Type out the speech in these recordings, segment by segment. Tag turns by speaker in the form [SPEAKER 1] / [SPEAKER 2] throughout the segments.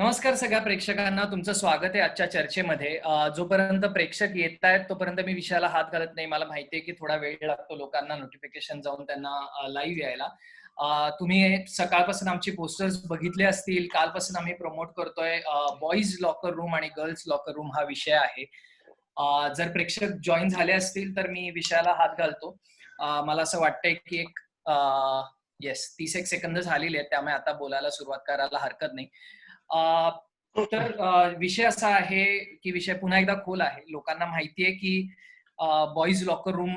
[SPEAKER 1] नमस्कार सगळ्या प्रेक्षकांना. तुमचं स्वागत आहे आजच्या चर्चेमध्ये. जोपर्यंत प्रेक्षक येत आहेत तोपर्यंत मी विषयाला हात घालत नाही. मला माहिती आहे की थोडा वेळ लागतो लोकांना नोटिफिकेशन जाऊन त्यांना लाईव्ह यायला. तुम्ही सकाळपासून आमची पोस्टर्स बघितले असतील. कालपासून आम्ही प्रमोट करतोय बॉईज लॉकर रूम आणि गर्ल्स लॉकर रूम हा विषय आहे. जर प्रेक्षक जॉईन झाले असतील तर मी विषयाला हात घालतो. मला असं वाटतंय की येस 30 एक सेकंद झालेली आहेत, त्यामुळे आता बोलायला सुरुवात करायला हरकत नाही. अ, विषय असा आहे की विषय पुन्हा एकदा खोल आहे. लोकांना माहिती आहे की बॉईज लॉकर रूम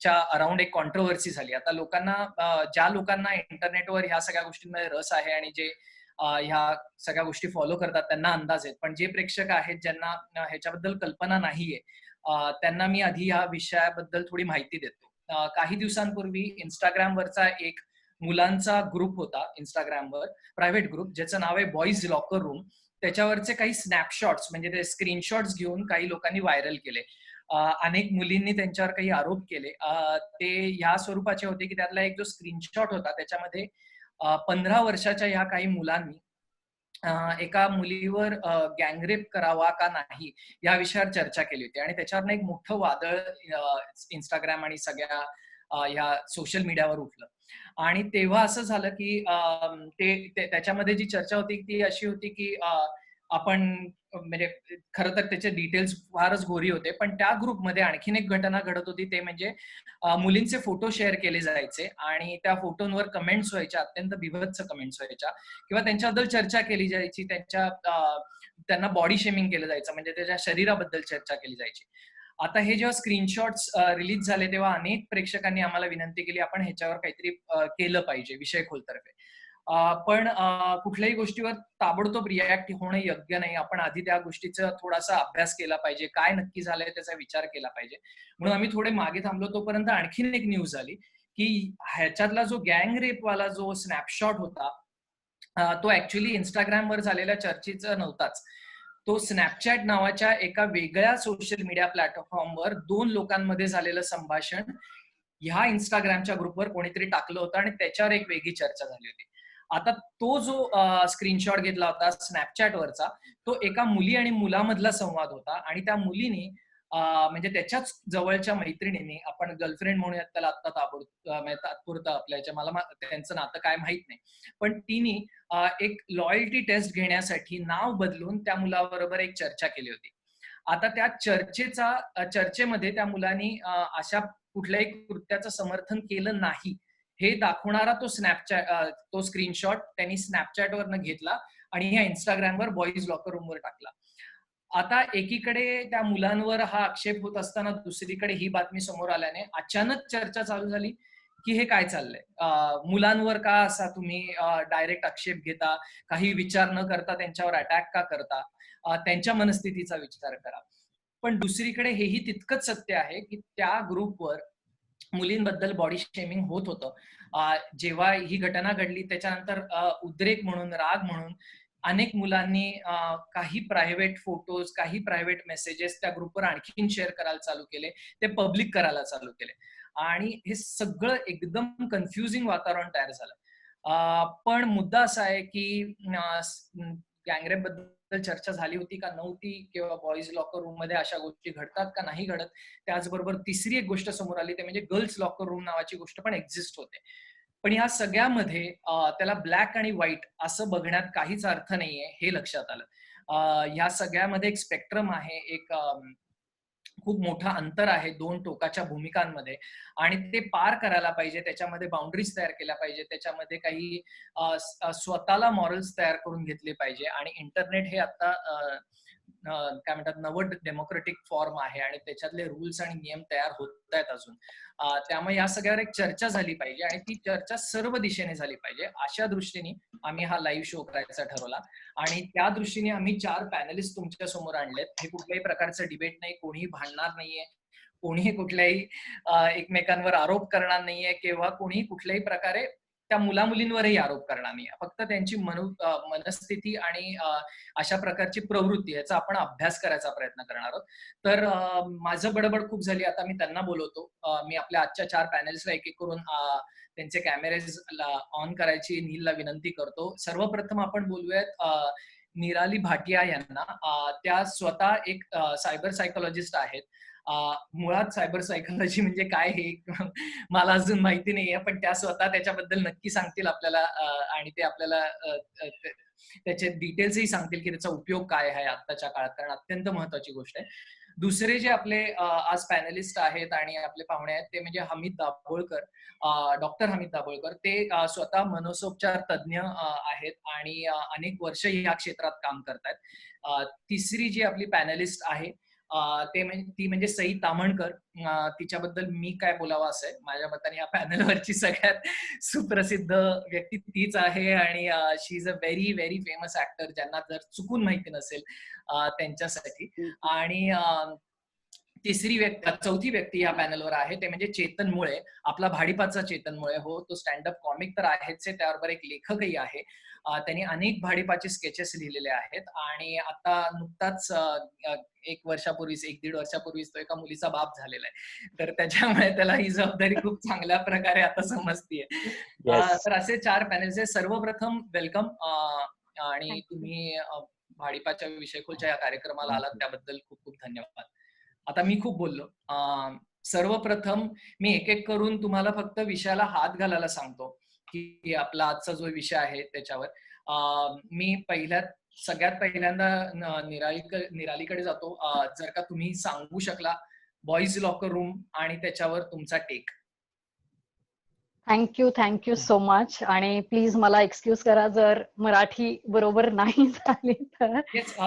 [SPEAKER 1] च्या अराउंड एक कॉन्ट्रोव्हर्सी झाली. आता लोकांना ज्या लोकांना इंटरनेटवर ह्या सगळ्या गोष्टींमध्ये रस आहे आणि जे ह्या सगळ्या गोष्टी फॉलो करतात त्यांना अंदाज आहेत. पण जे प्रेक्षक आहेत ज्यांना ह्याच्याबद्दल कल्पना नाहीये, त्यांना मी आधी ह्या विषयाबद्दल थोडी माहिती देतो. काही दिवसांपूर्वी Instagramवरचा एक मुलांचा ग्रुप होता Instagramवर, प्रायव्हेट ग्रुप, ज्याचं नाव आहे बॉईज लॉकर रूम. त्याच्यावरचे काही स्नॅपशॉट्स म्हणजे ते स्क्रीनशॉट्स घेऊन काही लोकांनी व्हायरल केले. अनेक मुलींनी त्यांच्यावर काही आरोप केले. ते ह्या स्वरूपाचे होते की त्यातला एक जो स्क्रीनशॉट होता त्याच्यामध्ये 15 वर्षाच्या ह्या काही मुलांनी एका मुलीवर गँगरेप करावा का नाही या विषयावर चर्चा केली होती आणि त्याच्यावरनं एक मोठं वादळ Instagram आणि सगळ्या ह्या सोशल मीडियावर उठलं. आणि तेव्हा असं झालं की त्याच्यामध्ये जी चर्चा होती ती अशी होती की आपण म्हणजे खरं तर त्याचे डिटेल्स फारच घोरी होते, पण त्या ग्रुपमध्ये आणखीन एक घटना घडत होती. ते म्हणजे मुलींचे फोटो शेअर केले जायचे आणि त्या फोटोंवर कमेंट्स व्हायच्या, अत्यंत बिभत्स कमेंट्स व्हायच्या किंवा त्यांच्याबद्दल चर्चा केली जायची. त्यांना बॉडी शेमिंग केलं जायचं, म्हणजे त्याच्या शरीराबद्दल चर्चा केली जायची. आता हे जेव्हा स्क्रीनशॉट्स रिलीज झाले तेव्हा अनेक प्रेक्षकांनी आम्हाला विनंती केली आपण ह्याच्यावर काहीतरी केलं पाहिजे विषय खोलतर्फे. पण कुठल्याही गोष्टीवर ताबडतोब रिॲक्ट होणं योग्य नाही. आपण आधी त्या गोष्टीचा थोडासा अभ्यास केला पाहिजे. काय नक्की झालंय त्याचा विचार केला पाहिजे. म्हणून आम्ही थोडे मागे थांबलो. तोपर्यंत आणखीन एक न्यूज आली, की ह्याच्यातला जो गँग रेपवाला जो स्नॅपशॉट होता, तो ॲक्चुअली Instagramवर झालेल्या चर्चेचा नव्हताच. तो Snapchat नावाच्या एका वेगळ्या सोशल मीडिया प्लॅटफॉर्मवर 2 लोकांमध्ये झालेलं संभाषण ह्या Instagramच्या ग्रुपवर कोणीतरी टाकलं होतं आणि त्याच्यावर एक वेगळी चर्चा झाली होती. आता तो जो स्क्रीनशॉट घेतला होता Snapchatवरचा, तो एका मुली आणि मुलामधला संवाद होता आणि त्या मुलीने म्हणजे त्याच्याच जवळच्या मैत्रिणीने, आपण गर्लफ्रेंड म्हणूयात त्याला आत्ता म्हणजे तात्पुरतं आपल्या त्यांचं नातं काय माहित नाही. पण तिने एक लॉयल्टी टेस्ट घेण्यासाठी नाव बदलून त्या मुलाबरोबर एक चर्चा केली होती. आता त्या चर्चेमध्ये त्या मुलानी अशा कुठल्याही कृत्याचं समर्थन केलं नाही हे दाखवणारा तो स्क्रीनशॉट त्यांनी Snapchatवरनं घेतला आणि ह्या Instagramवर बॉईज लॉकर रूमवर टाकला. आता एकीकडे त्या मुलांवर हा आक्षेप होत असताना दुसरीकडे ही बातमी समोर आल्याने अचानक चर्चा चालू झाली की हे काय चाललंय? मुलांवर का असा तुम्ही डायरेक्ट आक्षेप घेता? काही विचार न करता त्यांच्यावर अटॅक का करता? त्यांच्या मनस्थितीचा विचार करा. पण दुसरीकडे हेही तितकंच सत्य आहे की त्या ग्रुपवर मुलींबद्दल बॉडी शेमिंग होत होतं. जेव्हा ही घटना घडली त्याच्यानंतर उद्रेक म्हणून, राग म्हणून अनेक मुलांनी काही प्रायव्हेट फोटोज, काही प्रायव्हेट मेसेजेस त्या ग्रुपवर आणखीन शेअर करायला चालू केले. ते पब्लिक करायला चालू केले आणि हे सगळं एकदम कन्फ्युजिंग वातावरण तयार झालं. पण मुद्दा असा आहे की गँगरेप बद्दल चर्चा झाली होती का नव्हती किंवा बॉईज लॉकर रूममध्ये अशा गोष्टी घडतात का नाही घडत. त्याचबरोबर तिसरी एक गोष्ट समोर आली ते म्हणजे गर्ल्स लॉकर रूम नावाची गोष्ट पण एक्झिस्ट होते. पण ह्या सगळ्यामध्ये त्याला ब्लॅक आणि व्हाईट असं बघण्यात काहीच अर्थ नाहीये हे लक्षात आलं. ह्या सगळ्यामध्ये एक स्पेक्ट्रम आहे, एक खूप मोठा अंतर आहे 2 टोकाच्या भूमिकांमध्ये आणि ते पार करायला पाहिजे. त्याच्यामध्ये बाउंडरीज तयार केल्या पाहिजे. त्याच्यामध्ये काही स्वतःला मॉरल्स तयार करून घेतले पाहिजे आणि इंटरनेट हे आता काय म्हणतात नवं डेमोक्रेटिक फॉर्म आहे आणि त्याच्यातले रूल्स आणि नियम तयार होत आहेत अजून. त्यामुळे या सगळ्यावर एक चर्चा झाली पाहिजे आणि ती चर्चा सर्व दिशेने झाली पाहिजे. अशा दृष्टीने आम्ही हा लाईव्ह शो करायचा ठरवला आणि त्या दृष्टीने आम्ही 4 पॅनलिस्ट तुमच्या समोर आणलेत. हे कुठल्याही प्रकारचं डिबेट नाही, कोणीही भांडणार नाहीये, कोणीही कुठल्याही एकमेकांवर आरोप करणार नाहीये किंवा कोणीही कुठल्याही प्रकारे त्या मुला-मुलींवरही आरोप करणार नाही. फक्त त्यांची मनस्थिती आणि अशा प्रकारची प्रवृत्ती याचा आपण अभ्यास करायचा प्रयत्न करणार आहोत. तर माझं बडबड खूप झाली. आता मी त्यांना बोलवतो. मी आपल्या आजच्या 4 पॅनल्सला एक-एक करून त्यांचे कॅमेरेज ऑन करायची नीलला विनंती करतो. सर्वप्रथम आपण बोलूयात निराली भाटिया यांना. त्या स्वतः एक सायबर सायकोलॉजिस्ट आहेत. मुळात सायबर सायकोलॉजी म्हणजे काय हे मला अजून माहिती नाहीये, पण त्या स्वतः त्याच्याबद्दल नक्की सांगतील आपल्याला, आणि ते आपल्याला त्याचे डिटेल्सही सांगतील की त्याचा उपयोग काय आहे आत्ताच्या काळात, कारण अत्यंत महत्वाची गोष्ट आहे. दुसरे जे आपले आज पॅनलिस्ट आहेत आणि आपले पाहुणे आहेत ते म्हणजे हमीद दाभोळकर, डॉक्टर हमीद दाभोळकर. ते स्वतः मनसोपचार तज्ज्ञ आहेत आणि अनेक वर्ष या क्षेत्रात काम करतायत. तिसरी जी आपली पॅनलिस्ट आहे ती म्हणजे सई ताम्हणकर. तिच्याबद्दल मी काय बोलावं असं आहे. माझ्या मताने या पॅनलवरची सगळ्यात सुप्रसिद्ध व्यक्ती तीच आहे आणि she is a very very famous actor, ज्यांना जर चुकून माहिती नसेल त्यांच्यासाठी. आणि चौथी व्यक्ती या पॅनलवर आहे ते म्हणजे चेतन मुळे, आपला भाडीपाचा चेतन मुळे. हो, तो स्टँडअप कॉमिक तर आहेच, त्याबरोबर एक लेखकही आहे. त्यांनी अनेक भाडीपाचे स्केचेस लिहिलेले आहेत आणि आता नुकताच 1 वर्षापूर्वीच तो एका मुलीचा बाप झालेला आहे. तर त्याच्यामुळे त्याला ही जबाबदारी खूप चांगल्या प्रकारे आता समजतीये. तर असे 4 पॅनल्स आहे. सर्वप्रथम वेलकम, आणि तुम्ही भाडीपाच्या विषयखोलच्या या कार्यक्रमाला आलात त्याबद्दल खूप खूप धन्यवाद. आता मी खूप बोललो. सर्वप्रथम मी एक एक करून तुम्हाला फक्त विषयाला हात घालायला सांगतो की आपला आजचा जो विषय आहे त्याच्यावर. मी सगळ्यात पहिल्यांदा निरालीकडे जातो. जर का तुम्ही सांगू शकला बॉईज लॉकर रूम आणि त्याच्यावर तुमचा टेक.
[SPEAKER 2] Thank you so much. आणि प्लीज मला एक्सक्यूज करा जर मराठी बरोबर नाही झाली तर.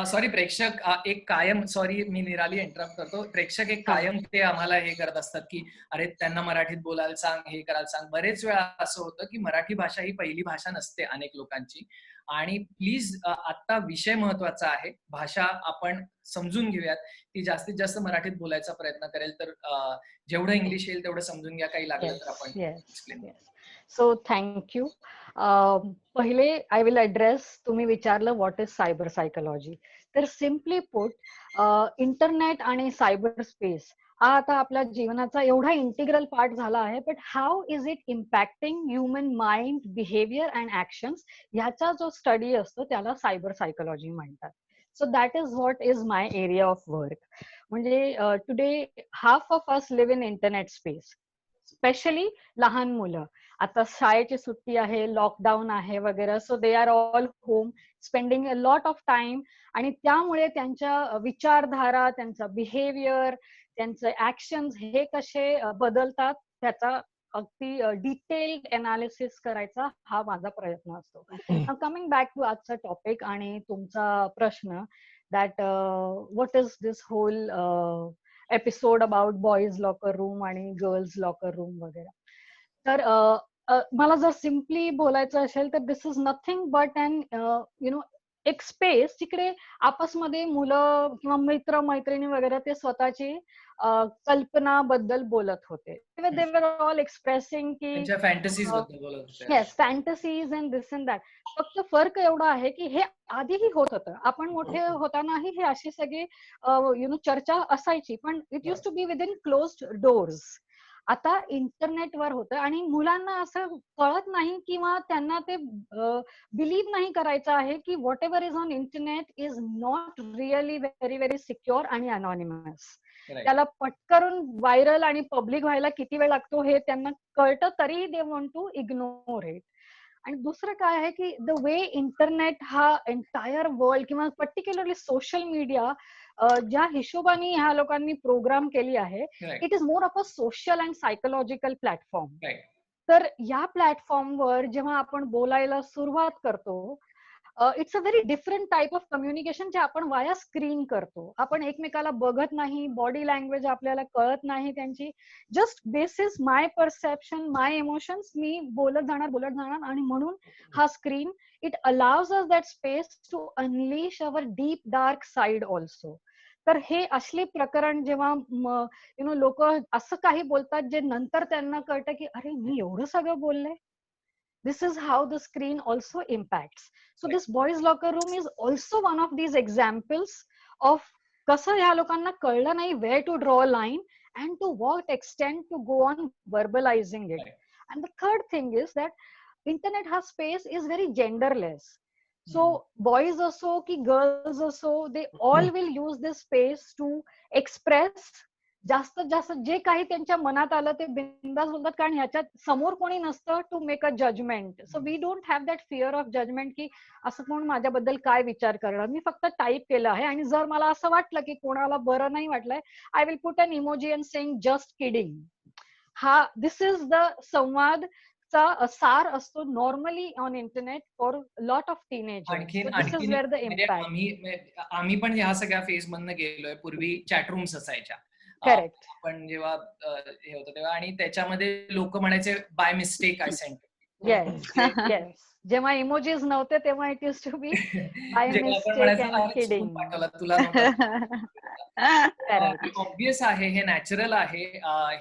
[SPEAKER 1] सॉरी प्रेक्षक एक कायम, सॉरी मी निराली इंटरप्ट करतो. प्रेक्षक एक कायम ते आम्हाला हे करत असतात की अरे त्यांना मराठीत बोलायला सांग, हे करायला सांग. बरेच वेळा असं होतं की मराठी भाषा ही पहिली भाषा नसते अनेक लोकांची. आणि प्लीज आता विषय महत्वाचा आहे, भाषा आपण समजून घेऊयात. ती जास्तीत जास्त मराठीत बोलायचा प्रयत्न करेल, तर जेवढं इंग्लिश येईल तेवढं समजून घ्या. काही लागलं तर आपण एक्सप्लेन.
[SPEAKER 2] So thank you. पहिले आय विल ॲड्रेस, तुम्ही विचारलं व्हॉट इज सायबर सायकोलॉजी. तर सिम्पली पुट, इंटरनेट आणि सायबर स्पेस हा आता आपल्या जीवनाचा एवढा इंटिग्रल पार्ट झाला आहे. But how is it impacting human mind, behaviour and actions, ह्याचा जो स्टडी असतो त्याला सायबर सायकोलॉजी म्हणतात. So that is what is my area of work. म्हणजे today half of us live in internet space, specially लहान मुलं. आता शाळेची सुट्टी आहे, लॉकडाऊन आहे वगैरे, so they R all home spending a lot of time. आणि त्यामुळे त्यांच्या विचारधारा, त्यांचा बिहेवियर, त्यांचे ऍक्शन्स हे कसे बदलतात त्याचा अगदी डिटेल्ड एनालिसिस करायचा हा माझा प्रयत्न असतो. कमिंग बॅक टू आजचा टॉपिक आणि तुमचा प्रश्न, that what is this whole episode about boys locker room आणि गर्ल्स लॉकर रूम वगैरे. तर मला जर सिम्पली बोलायचं असेल तर this is nothing but an एक स्पेस जिकडे आपसमध्ये मुलं किंवा मित्र मैत्रिणी वगैरे ते स्वतःची कल्पनाबद्दल बोलत होते. दे वर ऑल एक्सप्रेसिंग की yes, fantasies and this and that. फक्त फर्क एवढा आहे की हे आधीही होत होतं. आपण मोठे होतानाही हे अशी सगळी चर्चा असायची, पण it use to be within closed doors. आता इंटरनेटवर होतं आणि मुलांना असं कळत नाही किंवा त्यांना ते बिलीव्ह नाही करायचं आहे की what ever is on internet is not really very very secure आणि अनॉनिमस. त्याला पटकरून व्हायरल आणि पब्लिक व्हायला किती वेळ लागतो हे त्यांना कळतं, तरीही they want to ignore it. आणि दुसरं काय आहे की द वे इंटरनेट हा एंटायर वर्ल्ड किंवा पर्टिक्युलरली सोशल मीडिया ज्या हिशोबाने ह्या लोकांनी प्रोग्राम केली आहे, it is more of a social and psychological platform. तर या प्लॅटफॉर्मवर जेव्हा आपण बोलायला सुरुवात करतो, it's a very different type of communication जे आपण वाया स्क्रीन करतो. आपण एकमेकाला बघत नाही, बॉडी लँग्वेज आपल्याला कळत नाही त्यांची. Just this is my perception, my emotions. मी बोलत जाणार आणि म्हणून हा screen, it allows us that space to unleash our deep dark side also. तर हे असले प्रकरण जेव्हा लोक असं काही बोलतात जे नंतर त्यांना कळतं की अरे मी एवढं सगळं बोलले. This is how the screen also impacts. So this boys locker room is also one of these examples of कसं ह्या लोकांना कळलं नाही where to draw a line and to what extent to go on verbalizing it. And the third thing is that internet has space is very genderless. So boys असो की girls असो, they all will use this space to express जास्तीत जास्त जे काही त्यांच्या मनात आलं ते बिंदास बोलतात, कारण ह्याच्यात समोर कोणी नसतं to make a judgement. So we don't have that fear of judgement की असं कोण माझ्याबद्दल काय विचार करणार. मी फक्त टाईप केलं आहे आणि जर मला असं वाटलं की कोणाला बरं नाही वाटलंय, I will put an emoji and saying just kidding. हा दिस इज द संवाद चा सार असतो normally on internet for lot of teenagers.
[SPEAKER 1] आणखीन
[SPEAKER 2] सो दिस इज
[SPEAKER 1] आणखीन
[SPEAKER 2] वेअर द
[SPEAKER 1] म्हणजे
[SPEAKER 2] इम्पॅक्ट.
[SPEAKER 1] आम्ही पण ह्या सगळ्या फेज मधनं गेलोय. पूर्वी चॅटरूम्स असायच्या
[SPEAKER 2] करेक्ट.
[SPEAKER 1] आपण जेव्हा हे होतं तेव्हा, आणि त्याच्यामध्ये लोक म्हणायचे by mistake I sent.
[SPEAKER 2] Yes yes. जेव्हा इमोजीज नव्हते तेव्हा it use to be by
[SPEAKER 1] जेव्हा आपण
[SPEAKER 2] मिस्टेक
[SPEAKER 1] म्हणायचो
[SPEAKER 2] अँड
[SPEAKER 1] अरे चुकून
[SPEAKER 2] किडिंग.
[SPEAKER 1] पाठवला, तुला नव्हता.
[SPEAKER 2] करेक्ट.
[SPEAKER 1] ऑब्विस आहे, हे नॅचरल आहे,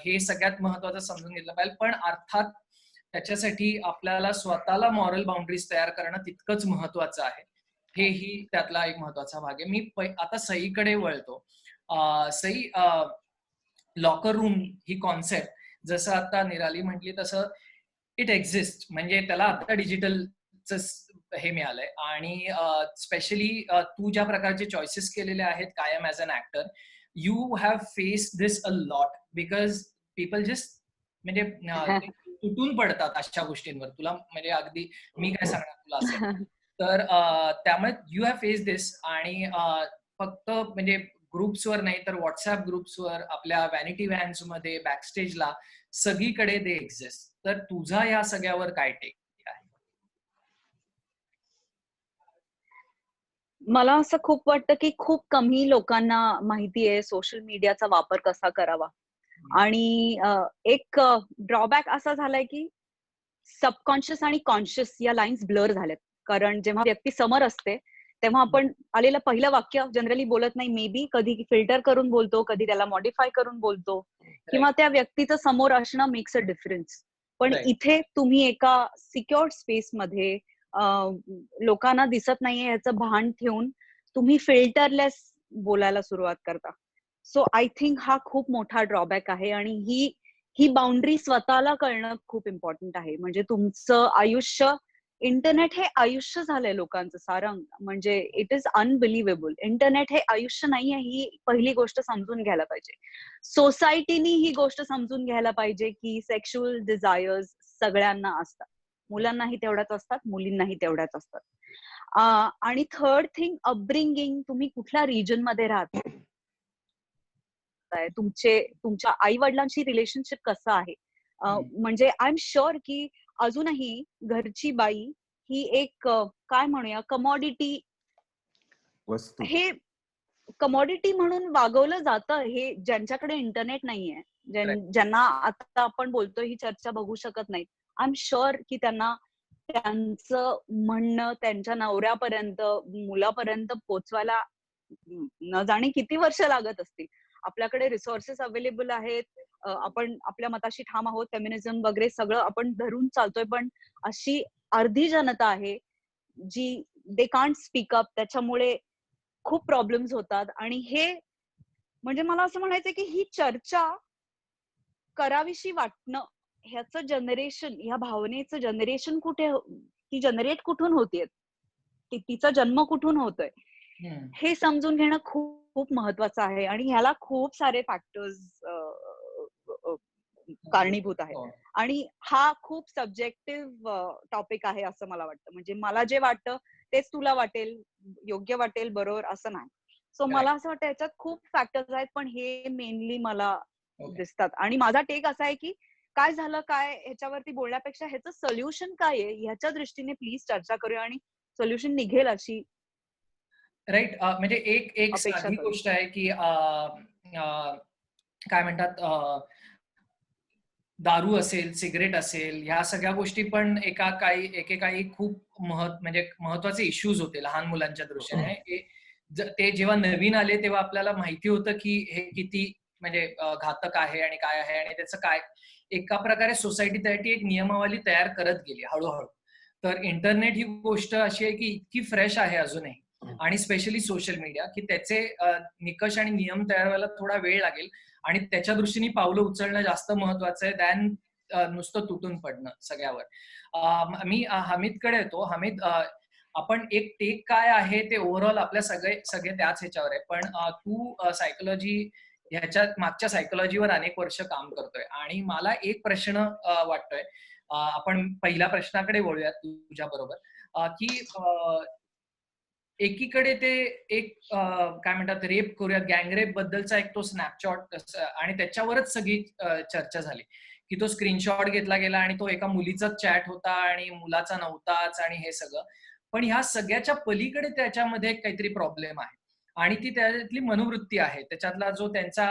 [SPEAKER 1] हे सगळ्यात महत्वाचं समजून घेतलं पाहिजे. पण अर्थात त्याच्यासाठी आपल्याला स्वतःला मॉरल बाउंड्रीज तयार करणं तितकंच महत्वाचं आहे. हेही त्यातला एक महत्वाचा भाग आहे. मी आता सईकडे वळतो. सई, लॉकर रूम ही कॉन्सेप्ट जसं आता निराली म्हटली तसं इट एक्झिस्ट. म्हणजे त्याला आता डिजिटलच हे मिळालंय. आणि स्पेशली तू ज्या प्रकारचे चॉईसेस केलेले आहेत कायम as an actor, you have face this a lot because people just म्हणजे तुटून पडतात अशा गोष्टींवर. तुला म्हणजे अगदी मी काय सांगणार तुला असेल तर त्यामुळे यू हॅव फेस दिस. आणि फक्त म्हणजे ग्रुप्सवर नाही तर व्हॉट्सअप ग्रुप्सवर, आपल्या व्हॅनिटी व्हॅन्स मध्ये, बॅकस्टेजला, सगळीकडे दे एक्झिस्ट. तर तुझा या सगळ्यावर काय टेक आहे?
[SPEAKER 3] मला असं खूप वाटतं की खूप कमी लोकांना माहिती आहे सोशल मीडियाचा वापर कसा करावा. आणि एक ड्रॉबॅक असा झालाय की सबकॉन्शियस आणि कॉन्शियस या लाईन्स ब्लर झाल्यात. कारण जेव्हा व्यक्ती समोर असते तेव्हा आपण आलेलं पहिलं वाक्य जनरली बोलत नाही. मे बी कधी फिल्टर करून बोलतो, कधी त्याला मॉडिफाय करून बोलतो, किंवा त्या व्यक्तीचं समोर असणं मेक्स अ डिफरन्स. पण इथे तुम्ही एका सिक्युअर्ड स्पेस मध्ये लोकांना दिसत नाहीये ह्याचं भान ठेवून तुम्ही फिल्टरलेस बोलायला सुरुवात करता. सो आय थिंक हा खूप मोठा ड्रॉबॅक आहे. आणि ही बाउंड्री स्वतःला कळणं खूप इम्पॉर्टंट आहे. म्हणजे तुमचं आयुष्य, इंटरनेट हे आयुष्य झालंय लोकांचं सारंग. म्हणजे इट इज अनबिलिव्हेबल. इंटरनेट हे आयुष्य नाहीये, ही पहिली गोष्ट समजून घ्यायला पाहिजे. सोसायटीनी ही गोष्ट समजून घ्यायला पाहिजे की सेक्शुअल डिझायर्स सगळ्यांना असतात. मुलांनाही तेवढ्याच असतात, मुलींनाही तेवढ्याच असतात. आणि थर्ड थिंग, अपब्रिंगिंग. तुम्ही कुठल्या रिजन मध्ये राहताय, तुमच्या आई वडिलांशी रिलेशनशिप कसं आहे. म्हणजे आय एम शुअर की अजूनही घरची बाई ही एक काय म्हणूया कमॉडिटी, हे कमॉडिटी म्हणून वागवलं जातं. हे ज्यांच्याकडे इंटरनेट नाहीये, ज्यांना आता आपण बोलतोय ही चर्चा बघू शकत नाही, आय एम शुअर की त्यांना त्यांचं म्हणणं त्यांच्या नवऱ्यापर्यंत, मुलापर्यंत पोचवायला न जाणे किती वर्ष लागत असतील. आपल्याकडे रिसोर्सेस अवेलेबल आहेत, आपण आपल्या मताशी ठाम आहोत, फेमिनिझम वगैरे सगळं आपण धरून चालतोय. पण अशी अर्धी जनता आहे जी दे कांट स्पीक अप. त्याच्यामुळे खूप प्रॉब्लेम्स होतात. आणि हे म्हणजे मला असं म्हणायचं की ही चर्चा करावीशी वाटणं, ह्याचं जनरेशन, ह्या भावनेचं जनरेशन कुठे, ती जनरेट कुठून होतीये, तिचा जन्म कुठून होतोय, हे समजून घेणं खूप महत्वाचं आहे. आणि ह्याला खूप सारे फॅक्टर्स कारणीभूत आहेत. आणि हा खूप सब्जेक्टिव्ह टॉपिक आहे असं मला वाटतं. म्हणजे मला जे वाटतं तेच तुला वाटेल, योग्य वाटेल, बरोबर असं नाही. सो मला असं वाटतं याच्यात खूप फॅक्टर्स आहेत, पण हे मेनली मला दिसतात. आणि माझा टेक असा आहे की काय झालं काय ह्याच्यावरती बोलण्यापेक्षा ह्याचं सोल्युशन काय आहे ह्याच्या दृष्टीने प्लीज चर्चा करूया आणि सोल्युशन निघेल अशी
[SPEAKER 1] राईट. म्हणजे एक साधी गोष्ट आहे की काय म्हणतात, दारू असेल, सिगरेट असेल, ह्या सगळ्या गोष्टी पण एकेकाळी खूप म्हणजे महत्वाचे इश्यूज होते लहान मुलांच्या दृष्टीने. ते जेव्हा नवीन आले तेव्हा आपल्याला माहिती होतं की हे किती म्हणजे घातक आहे आणि काय आहे, आणि त्याचं काय एका प्रकारे सोसायटी त्यासाठी एक नियमावली तयार करत गेली हळूहळू. तर इंटरनेट ही गोष्ट अशी आहे की इतकी फ्रेश आहे अजूनही, आणि स्पेशली सोशल मीडिया, की त्याचे निकष आणि नियम तयार व्हायला थोडा वेळ लागेल. आणि त्याच्या दृष्टीने पावलं उचलणं जास्त महत्वाचं आहे दॅन नुसतं तुटून पडणं सगळ्यावर. मी हमीदकडे येतो. हमीद, आपण एक टेक काय आहे ते ओव्हरऑल आपल्या सगळे त्याच ह्याच्यावर आहे. पण तू सायकोलॉजी ह्याच्यात मागच्या सायकोलॉजीवर अनेक वर्ष काम करतोय आणि मला एक प्रश्न वाटतोय. आपण पहिल्या प्रश्नाकडे वळूयात तुझ्या बरोबर, की एकीकडे ते एक काय म्हणतात रेप करूया, गँगरेप बद्दलचा एक तो स्नॅपशॉट आणि त्याच्यावरच सगळी चर्चा झाली, की तो स्क्रीनशॉट घेतला गेला आणि तो एका मुलीचाच चॅट होता आणि मुलाचा नव्हताच आणि हे सगळं. पण ह्या सगळ्याच्या पलीकडे त्याच्यामध्ये काहीतरी प्रॉब्लेम आहे आणि ती त्याच्यातली मनोवृत्ती आहे, त्याच्यातला जो त्यांचा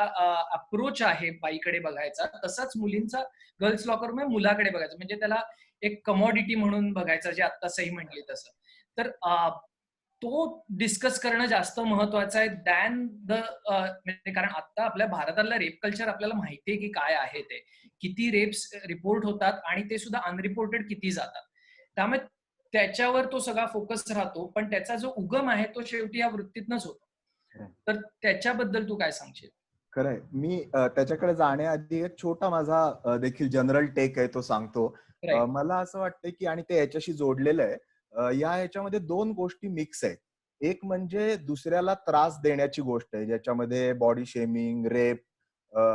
[SPEAKER 1] अप्रोच आहे बाईकडे बघायचा, तसाच मुलींचा गर्ल्स लॉकर मध्ये मुलाकडे बघायचं, म्हणजे त्याला एक कमॉडिटी म्हणून बघायचं, जे आता सही म्हटली तसं. तर तो डिस्कस करणं जास्त महत्वाचं आहे दॅन म्हणजे कारण आता आपल्या भारतातलं रेप कल्चर आपल्याला माहितीये की काय आहे, ते किती रेप्स रिपोर्ट होतात आणि ते सुद्धा अनरिपोर्टेड किती जातात. त्यामुळे त्याच्यावर तो सगळा फोकस राहतो, पण त्याचा जो उगम आहे तो शेवटी या वृत्तीतनच होतो. तर त्याच्याबद्दल तू काय सांगशील?
[SPEAKER 4] खरंय. मी त्याच्याकडे जाण्याआधी एक छोटा माझा देखील जनरल टेक आहे तो सांगतो. मला असं वाटतं की आणि ते याच्याशी जोडलेलं आहे. या ह्याच्यामध्ये दोन गोष्टी मिक्स आहेत. एक म्हणजे दुसऱ्याला त्रास देण्याची गोष्ट आहे, ज्याच्यामध्ये बॉडी शेमिंग, रेप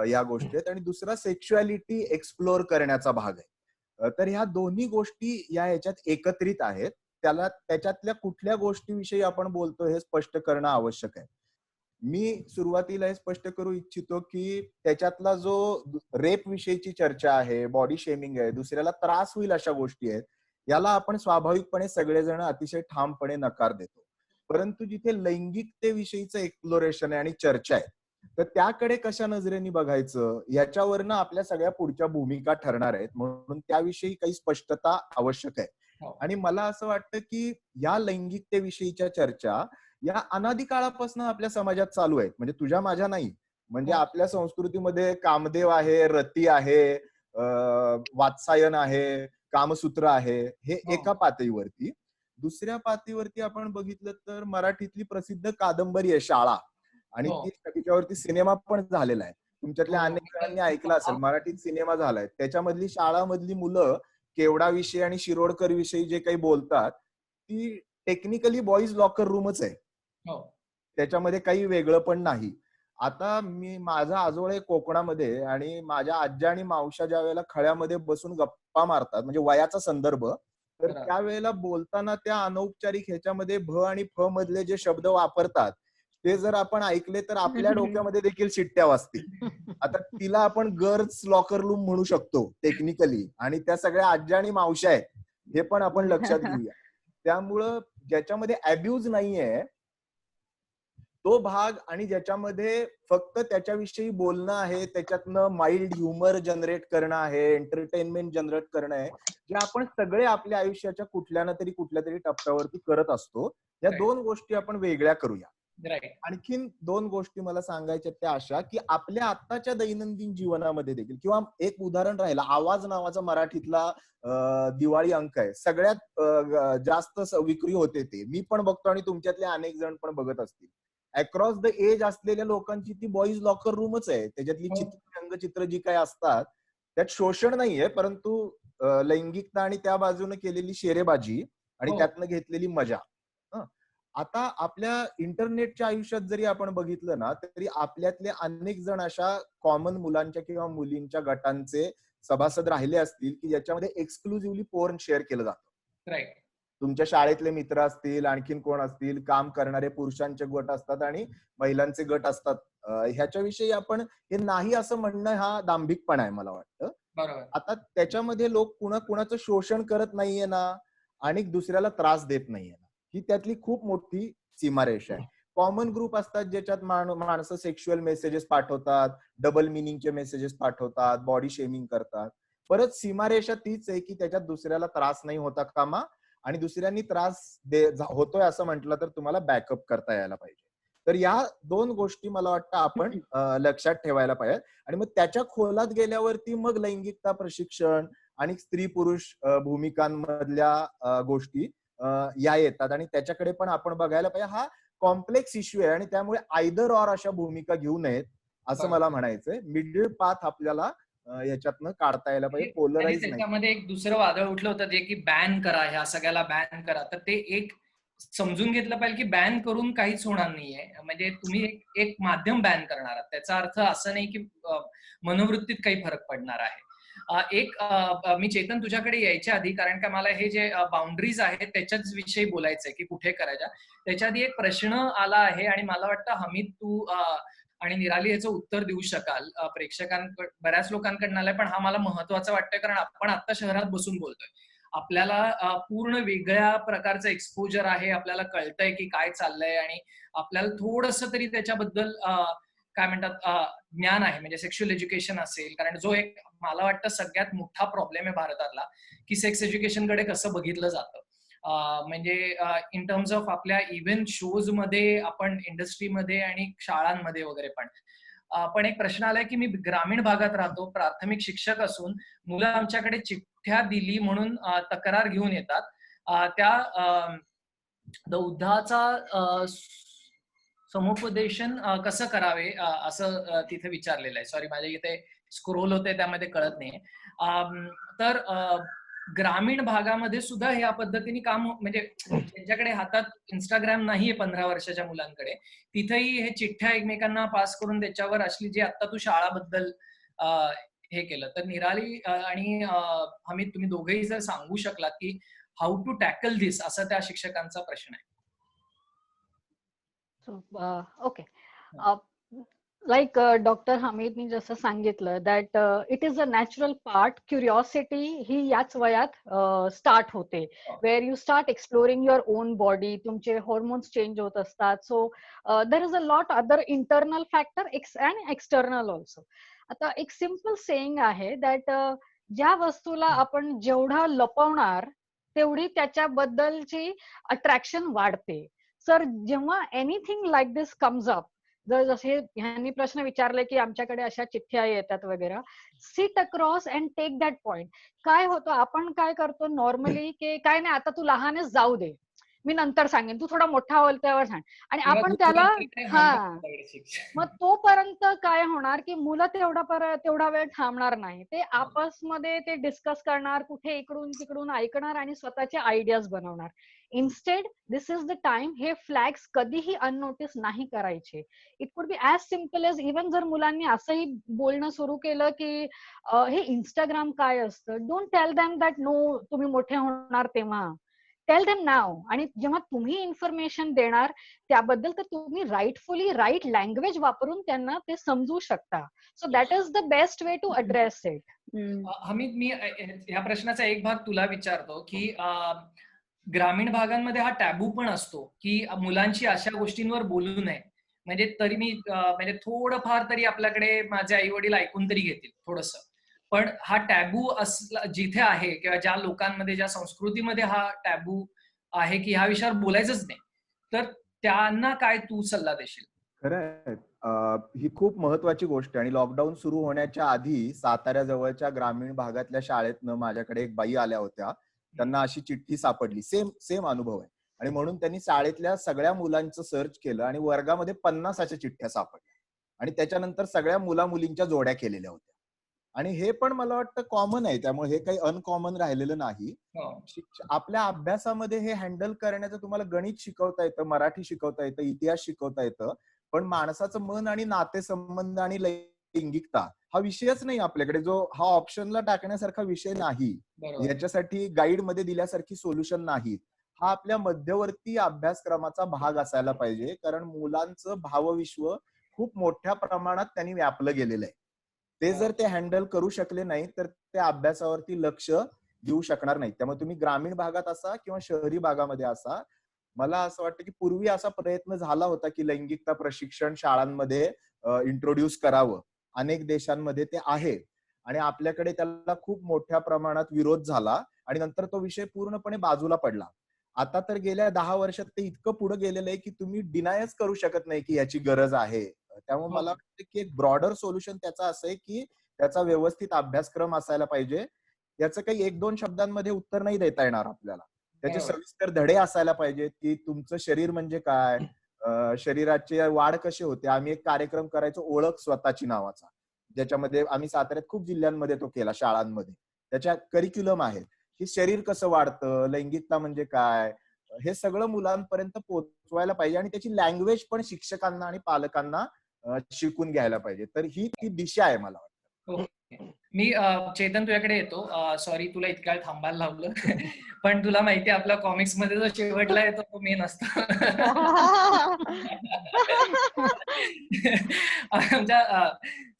[SPEAKER 4] या गोष्टी आहेत, आणि दुसरा सेक्शुअलिटी एक्सप्लोर करण्याचा भाग आहे. तर ह्या दोन्ही गोष्टी या ह्याच्यात एकत्रित आहेत. त्याच्यातल्या कुठल्या गोष्टीविषयी आपण बोलतो हे स्पष्ट करणं आवश्यक आहे. मी सुरुवातीला हे स्पष्ट करू इच्छितो की त्याच्यातला जो रेप विषयीची चर्चा आहे, बॉडी शेमिंग आहे, दुसऱ्याला त्रास होईल अशा गोष्टी आहेत, याला आपण स्वाभाविकपणे सगळेजण अतिशय ठामपणे नकार देतो. परंतु जिथे लैंगिकतेविषयीचं एक्सप्लोरेशन आहे आणि चर्चा आहे, तर त्याकडे कशा नजरेने बघायचं याच्यावरनं आपल्या सगळ्या पुढच्या भूमिका ठरणार आहेत. म्हणून त्याविषयी काही स्पष्टता आवश्यक आहे. आणि मला असं वाटतं की या लैंगिकतेविषयीच्या चर्चा या अनादी काळापासून आपल्या समाजात चालू आहेत. म्हणजे तुझ्या माझ्या नाही, म्हणजे आपल्या संस्कृतीमध्ये कामदेव आहे, रती आहे, वात्सायन आहे, कामसूत्र आहे, हे एका पातळीवरती. दुसऱ्या पातळीवरती आपण बघितलं तर मराठीतली प्रसिद्ध कादंबरी आहे शाळा, आणि तिच्यावरती सिनेमा पण झालेला आहे. तुमच्यातल्या अनेक जणांनी ऐकलं असेल, मराठीत सिनेमा झालाय. त्याच्यामधली शाळामधली मुलं केवडा विषयी आणि शिरोडकर विषयी जे काही बोलतात, ती टेक्निकली बॉईज लॉकर रूमच आहे. त्याच्यामध्ये काही वेगळं पण नाही. आता माझा आजोळ आहे कोकणामध्ये, आणि माझ्या आज्या आणि मावश्या ज्या वेळेला खळ्यामध्ये बसून गप्पा मारतात, म्हणजे वयाचा संदर्भ, तर त्यावेळेला बोलताना त्या अनौपचारिक ह्याच्यामध्ये भ आणि फ मधले जे शब्द वापरतात ते जर आपण ऐकले तर आपल्या डोक्यामध्ये देखील शिट्ट्या वाजतील. आता तिला आपण गर्ल्स लॉकर रूम म्हणू शकतो टेक्निकली, आणि त्या सगळ्या आज्या आणि मावश्या आहेत, हे पण आपण लक्षात घेऊया. त्यामुळं ज्याच्यामध्ये अब्यूज नाहीये तो भाग, आणि ज्याच्यामध्ये फक्त त्याच्याविषयी बोलणं आहे, त्याच्यातनं माइल्ड ह्युमर जनरेट करणं आहे, एंटरटेनमेंट जनरेट करणं आहे, जे आपण सगळे आपल्या आयुष्याच्या कुठल्या तरी टप्प्यावरती करत असतो. या दोन गोष्टी आपण वेगळ्या करूया. आणखीन दोन गोष्टी मला सांगायच्या त्या अशा की आपल्या आत्ताच्या दैनंदिन जीवनामध्ये देखील, किंवा एक उदाहरण राहिलं, आवाज नावाचा मराठीतला दिवाळी अंक आहे, सगळ्यात जास्त विक्री होते ते. मी पण बघतो आणि तुमच्यातले अनेक जण पण बघत असतील. अक्रॉस द एज असलेल्या लोकांची ती बॉईज लॉकर रूमच आहे. त्याच्यातली रंगचित्र जी काही असतात त्यात शोषण नाहीये, परंतु लैंगिकता आणि त्या बाजूने केलेली शेरेबाजी आणि त्यातनं घेतलेली मजा. आता आपल्या इंटरनेटच्या आयुष्यात जरी आपण बघितलं ना, तरी आपल्यातले अनेक जण अशा कॉमन मुलांच्या किंवा मुलींच्या गटांचे सभासद राहिले असतील की ज्याच्यामध्ये एक्सक्लुझिव्हली पोर्न शेअर केलं जातं. तुमच्या शाळेतले मित्र असतील, आणखीन कोण असतील, काम करणारे पुरुषांचे गट असतात आणि महिलांचे गट असतात. ह्याच्याविषयी आपण हे नाही असं म्हणणं हा दांभिकपणा आहे मला वाटतं. आता त्याच्यामध्ये लोक कुणाचं शोषण करत नाहीये ना, आणि दुसऱ्याला त्रास देत नाहीये ना, ही त्यातली खूप मोठी सीमारेषा आहे. कॉमन ग्रुप असतात ज्याच्यात माणसं सेक्शुअल मेसेजेस पाठवतात, डबल मिनिंगचे मेसेजेस पाठवतात, बॉडी शेमिंग करतात. परत सीमारेषा तीच आहे की त्याच्यात दुसऱ्याला त्रास नाही होता कामा, आणि दुसऱ्यांनी त्रास होतोय असं म्हटलं तर तुम्हाला बॅकअप करता यायला पाहिजे. तर या दोन गोष्टी मला वाटतं आपण लक्षात ठेवायला पाहिजे. आणि मग त्याच्या खोलात गेल्यावरती मग लैंगिकता प्रशिक्षण आणि स्त्री पुरुष भूमिकांमधल्या गोष्टी या येतात, आणि त्याच्याकडे पण आपण बघायला पाहिजे. हा कॉम्प्लेक्स इश्यू आहे आणि त्यामुळे आयदर ऑर अशा भूमिका घेऊ नयेत असं मला म्हणायचंय. मिडल पाथ आपल्याला याच्यातनं काढता यायला पाहिजे, पोलराइज नाही.
[SPEAKER 1] त्याच्यामध्ये एक दुसरं वादळ उठलं होतं ते की बॅन करा, ह्या सगळ्याला बॅन करा. तर ते एक समजून घेतलं पाहिजे की बॅन करून काहीच होणार नाहीये. म्हणजे तुम्ही एक माध्यम बॅन करणार आहात, त्याचा अर्थ असं नाही की मनोवृत्तीत काही फरक पडणार आहे. मी चेतन तुझ्याकडे यायच्या आधी, कारण का मला हे जे बाउंड्रीज आहेत त्याच्याच विषयी बोलायचंय की कुठे करायच्या. त्याच्या आधी एक प्रश्न आला आहे आणि मला वाटतं हमीद तू आणि निराली याचं उत्तर देऊ शकाल. बऱ्याच लोकांकडून आलाय, पण हा मला महत्वाचा वाटतोय कारण आपण आता शहरात बसून बोलतोय. आपल्याला पूर्ण वेगळ्या प्रकारचं एक्सपोजर आहे, आपल्याला कळतंय की काय चाललंय आणि आपल्याला थोडंसं तरी त्याच्याबद्दल काय म्हणतात ज्ञान आहे. म्हणजे सेक्शुअल एज्युकेशन असेल, कारण जो एक मला वाटतं सगळ्यात मोठा प्रॉब्लेम आहे भारतातला की सेक्स एज्युकेशन कडे कसं बघितलं जातं. म्हणजे इन टर्म्स ऑफ आपल्या इव्हन शोज मध्ये, आपण इंडस्ट्रीमध्ये आणि शाळांमध्ये वगैरे पण एक प्रश्न आलाय की मी ग्रामीण भागात राहतो, प्राथमिक शिक्षक असून मुलं आमच्याकडे चिठ्ठ्या दिली म्हणून तक्रार घेऊन येतात. त्या दौधाचा समुपदेशन कसं करावे असं तिथे विचारलेलं आहे. सॉरी, माझ्या इथे स्क्रोल होते त्यामध्ये कळत नाही. तर ग्रामीण भागामध्ये सुद्धा ह्या पद्धतीने काम, म्हणजे ज्यांच्याकडे हातात इंस्टाग्राम नाहीये 15 वर्षाच्या मुलांकडे, तिथेही हे चिठ्ठ्या एकमेकांना पास करून त्याच्यावर असली जी आता तू शाळाबद्दल हे केलं, तर निराली आणि हमीद तुम्ही दोघेही जर सांगू शकलात की हाऊ टू टॅकल दिस, असा त्या शिक्षकांचा प्रश्न आहे.
[SPEAKER 2] ओके, लाईक डॉक्टर हमीदनी जसं सांगितलं that it is a natural part. Curiosity ही याच वयात स्टार्ट होते, where you start exploring your own body. तुमचे हॉर्मोन्स चेंज होत असतात. So there is a lot other internal factor and external also. आता एक सिम्पल सेइंग आहे दॅट ज्या वस्तूला आपण जेवढा लपवणार तेवढी त्याच्याबद्दलची अट्रॅक्शन वाढते. सर, जेव्हा एनिथिंग लाईक दिस कम्स अप, जर जसे ह्यांनी प्रश्न विचारले की आमच्याकडे अशा चिठ्ठ्या येतात वगैरे, sit across and take that point. काय होतं, आपण काय करतो नॉर्मली की काय नाही, आता तू लहानच जाऊ दे, मी नंतर सांगेन, तू थोडा मोठा होईल त्यावर सांग. आणि आपण त्याला मग तोपर्यंत काय होणार की मुलं तेवढा वेळ थांबणार नाही. ते आपसमध्ये ते डिस्कस करणार, कुठे इकडून तिकडून ऐकणार आणि स्वतःचे आयडियाज बनवणार. Instead this is the time हे फ्लॅग्स कधीही अननोटिस नाही करायचे. It could be as simple as, even जर मुलांनी असंही बोलणं सुरू केलं की हे इंस्टाग्राम काय असतं, don't tell them that no, तुम्ही मोठे होणार तेव्हा, टेल देम नाव. आणि जेव्हा तुम्ही इन्फॉर्मेशन देणार त्याबद्दल, तर तुम्ही राईटफुली राईट लँग्वेज वापरून त्यांना ते समजू शकता. So that is the best way to address it.
[SPEAKER 1] Hamid, मी ह्या प्रश्नाचा एक भाग तुला विचारतो की ग्रामीण भागांमध्ये हा टॅबू पण असतो की मुलांशी अशा गोष्टींवर बोलू नये. म्हणजे तरी मी म्हणजे थोडंफार तरी आपल्याकडे माझे आई वडील ऐकून तरी घेतील थोडंसं, पण हा टॅबू असला जिथे आहे किंवा ज्या लोकांमध्ये, ज्या संस्कृतीमध्ये हा टॅबू आहे की ह्या विषयावर बोलायचंच नाही, तर त्यांना काय तू सल्ला देशील?
[SPEAKER 4] खरंय, ही खूप महत्वाची गोष्ट आहे. आणि लॉकडाऊन सुरू होण्याच्या आधी साताऱ्या जवळच्या ग्रामीण भागातल्या शाळेतनं माझ्याकडे एक बाई आल्या होत्या. त्यांना अशी चिठ्ठी सापडली, सेम अनुभव आहे. आणि म्हणून त्यांनी शाळेतल्या सगळ्या मुलांचं सर्च केलं आणि वर्गामध्ये 50 अशा चिठ्ठ्या सापडल्या. आणि त्याच्यानंतर सगळ्या मुला मुलींच्या जोड्या केलेल्या होत्या. आणि हे पण मला वाटतं कॉमन आहे, त्यामुळे हे काही अनकॉमन राहिलेलं नाही. आपल्या अभ्यासामध्ये हे हँडल करण्याचं तुम्हाला गणित शिकवता येतं, मराठी शिकवता येतं, इतिहास शिकवता येतं, पण माणसाचं मन आणि नातेसंबंध आणि लैंगिकता हा विषयच नाही आपल्याकडे. जो हा ऑप्शनला टाकण्यासारखा विषय नाही, याच्यासाठी गाईड मध्ये दिल्यासारखी सोल्युशन नाही. हा आपल्या मध्यवर्ती अभ्यासक्रमाचा भाग असायला पाहिजे, कारण मुलांचं भावविश्व खूप मोठ्या प्रमाणात त्यांनी व्यापलं गेलेलं आहे. ते जर ते हँडल करू शकले नाही तर ते अभ्यासावरती लक्ष देऊ शकणार नाही. त्यामुळे तुम्ही ग्रामीण भागात असा किंवा शहरी भागामध्ये असा, मला असं वाटतं की पूर्वी असा प्रयत्न झाला होता की लैंगिकता प्रशिक्षण शाळांमध्ये इंट्रोड्यूस करावं. अनेक देशांमध्ये ते आहे आणि आपल्याकडे त्याला खूप मोठ्या प्रमाणात विरोध झाला आणि नंतर तो विषय पूर्णपणे बाजूला पडला. आता तर गेल्या 10 वर्षात ते इतकं पुढे गेलेलं आहे की तुम्ही डिनायच करू शकत नाही की याची गरज आहे. त्यामुळे मला वाटतं की एक ब्रॉडर सोल्युशन त्याचा असं आहे की त्याचा व्यवस्थित अभ्यासक्रम असायला पाहिजे. याचं काही 1-2 शब्दांमध्ये उत्तर नाही देता येणार आपल्याला. त्याचे सविस्तर धडे असायला पाहिजेत की तुमचं शरीर म्हणजे काय, शरीराची वाढ कशी होते. आम्ही एक कार्यक्रम करायचो, ओळख स्वतःची नावाचा, ज्याच्यामध्ये आम्ही साताऱ्यात खूप जिल्ह्यांमध्ये तो केला, शाळांमध्ये. त्याच्या करिक्युलम आहे की शरीर कसं वाढतं, लैंगिकता म्हणजे काय, हे सगळं मुलांपर्यंत पोहोचवायला पाहिजे आणि त्याची लँग्वेज पण शिक्षकांना आणि पालकांना शिकून घ्यायला पाहिजे. तर ही ती दिशा आहे मला वाटतं.
[SPEAKER 1] मी चेतन तुझ्याकडे येतो. सॉरी तुला इतका वेळ थांबायला लावलं. पण तुला माहिती आहे आपल्या कॉमिक्स मध्ये जो शेवटला येतो तो मेन असतो. आमच्या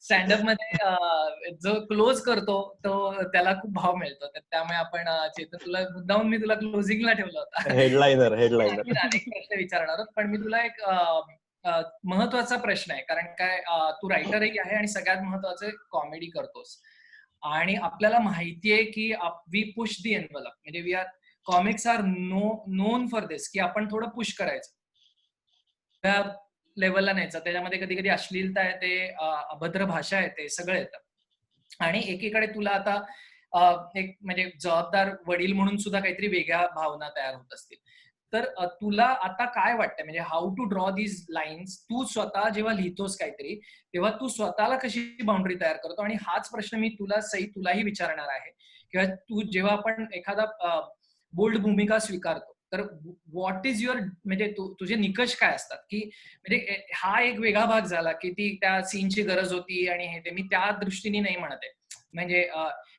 [SPEAKER 1] स्टँडअप मध्ये जो क्लोज करतो तो त्याला खूप भाव मिळतो. तर त्यामुळे आपण चेतन तुला मुद्दाहून मी तुला क्लोजिंगला ठेवलं होतं.
[SPEAKER 5] हेडलाईनर
[SPEAKER 1] अनेक प्रश्न विचारणार आहोत, पण मी तुला एक महत्वाचा प्रश्न आहे. कारण काय तू रायटरही आहे आणि सगळ्यात महत्वाचं कॉमेडी करतोस. आणि आपल्याला माहितीये की वी पुश दी एनव्हलप, म्हणजे we are comics are known for this, की आपण थोडं पुश करायचं, त्या लेवलला न्यायचं. त्याच्यामध्ये कधी कधी अश्लीलता येते, अभद्र भाषा येते, सगळं येतं. आणि एकीकडे तुला आता एक म्हणजे जबाबदार वडील म्हणून सुद्धा काहीतरी वेगळ्या भावना तयार होत असतील. तर तुला आता काय वाटतं, म्हणजे how to draw these lines? तू स्वतः जेव्हा लिहितोस काहीतरी तेव्हा तू स्वतःला कशी बाउंड्री तयार करतो? आणि हाच प्रश्न मी तुलाही विचारणार आहे. किंवा तू जेव्हा आपण एखादा बोल्ड भूमिका स्वीकारतो तर व्हॉट इज युअर, म्हणजे तुझे निकष काय असतात? की म्हणजे हा एक वेगळा भाग झाला की ती त्या सीनची गरज होती आणि हे ते, मी त्या दृष्टीने नाही म्हणत आहे. म्हणजे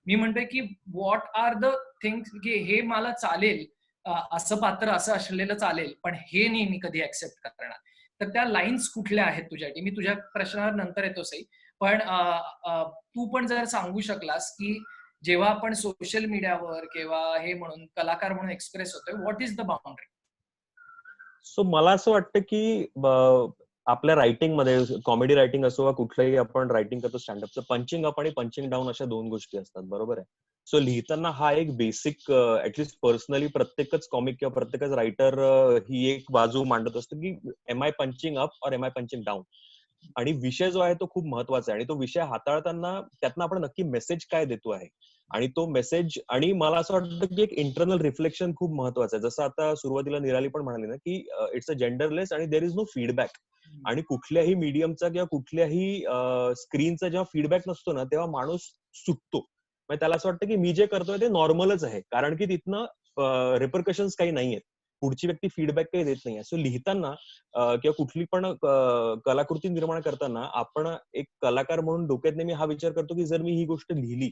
[SPEAKER 1] मी म्हणतोय की व्हॉट आर द थिंग्स की हे मला चालेल, असं पात्र असं असलेलं चालेल, पण हे नाही मी कधी ऍक्सेप्ट करणार. तर त्या लाईन्स कुठल्या आहेत तुझ्यासाठी? मी तुझ्या प्रश्नावर नंतर येतोसही, पण तू पण जर सांगू शकलास की जेव्हा आपण सोशल मीडियावर किंवा हे म्हणून कलाकार म्हणून एक्सप्रेस होतोय, what is the boundary?
[SPEAKER 5] So मला असं वाटतं की आपल्या रायटिंग मध्ये, कॉमेडी रायटिंग असो वा कुठलंही आपण रायटिंग करतो स्टँडअपचं, पंचिंग अप आणि पंचिंग डाऊन अशा 2 गोष्टी असतात, बरोबर आहे. सो लिहिताना हा एक बेसिक, ऍटलिस्ट पर्सनली प्रत्येकच कॉमिक किंवा प्रत्येकच रायटर ही एक बाजू मांडत असतो की एम आय पंचिंग अप और एम आय पंचिंग डाऊन. आणि विषय जो आहे तो खूप महत्वाचा आहे आणि तो विषय हाताळताना त्यातनं आपण नक्की मेसेज काय देतो आहे आणि तो मेसेज, आणि मला असं वाटतं की एक इंटरनल रिफ्लेक्शन खूप महत्वाचं आहे. जसं आता सुरुवातीला निराली पण म्हणाली ना की इट्स अ जेंडरलेस आणि देर इज नो फीडबॅक. आणि कुठल्याही मीडियमचा किंवा कुठल्याही स्क्रीनचा जेव्हा फीडबॅक नसतो ना तेव्हा माणूस सुटतो. म्हणजे त्याला असं वाटतं की मी जे करतोय ते नॉर्मलच आहे, कारण की तिथनं रिपरकशन्स काही नाहीयेत, पुढची व्यक्ती फीडबॅक काही देत नाहीये. सो लिहिताना किंवा कुठली पण कलाकृती निर्माण करताना आपण एक कलाकार म्हणून डोक्यात नेहमी हा विचार करतो की जर मी ही गोष्ट लिहिली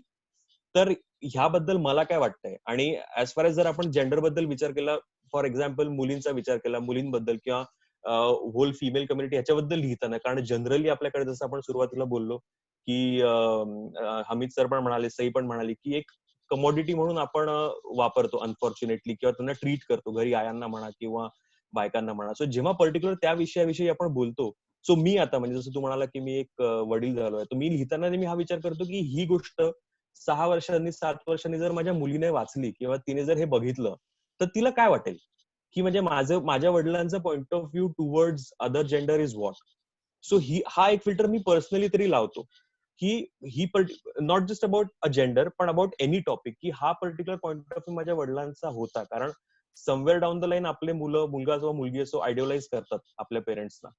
[SPEAKER 5] तर ह्याबद्दल मला काय वाटतंय. आणि ऍज फार एज जर आपण जेंडर बद्दल विचार केला, फॉर एक्झाम्पल मुलींचा विचार केला, मुलींबद्दल किंवा होल फिमेल कम्युनिटी ह्याच्याबद्दल लिहिताना, कारण जनरली आपल्याकडे जसं आपण सुरुवातीला बोललो की हमीद सर पण म्हणाले, सई पण म्हणाली की एक कमोडिटी म्हणून आपण वापरतो अनफॉर्च्युनेटली, किंवा त्यांना ट्रीट करतो, घरी आयांना म्हणा किंवा बायकांना म्हणा. सो जेव्हा पर्टिक्युलर त्या विषयाविषयी आपण बोलतो, सो मी आता म्हणजे जसं तू म्हणाला की मी एक वडील झालोय, तर मी लिहिताना मी हा विचार करतो की ही गोष्ट 6 वर्षांनी 7 वर्षांनी जर माझ्या मुलीने वाचली किंवा तिने जर हे बघितलं तर तिला काय वाटेल, की म्हणजे माझ्या वडिलांचं point of view towards other gender is what. So हा एक फिल्टर मी पर्सनली तरी लावतो की ही not just about a gender पण अबाउट एनी टॉपिक, की हा पर्टिक्युलर पॉइंट ऑफ व्ह्यू माझ्या वडिलांचा होता. कारण समवेअर डाऊन द लाईन आपले मुलगा असो मुलगी असो आयडिओलाइज करतात आपल्या पेरेंट्सना.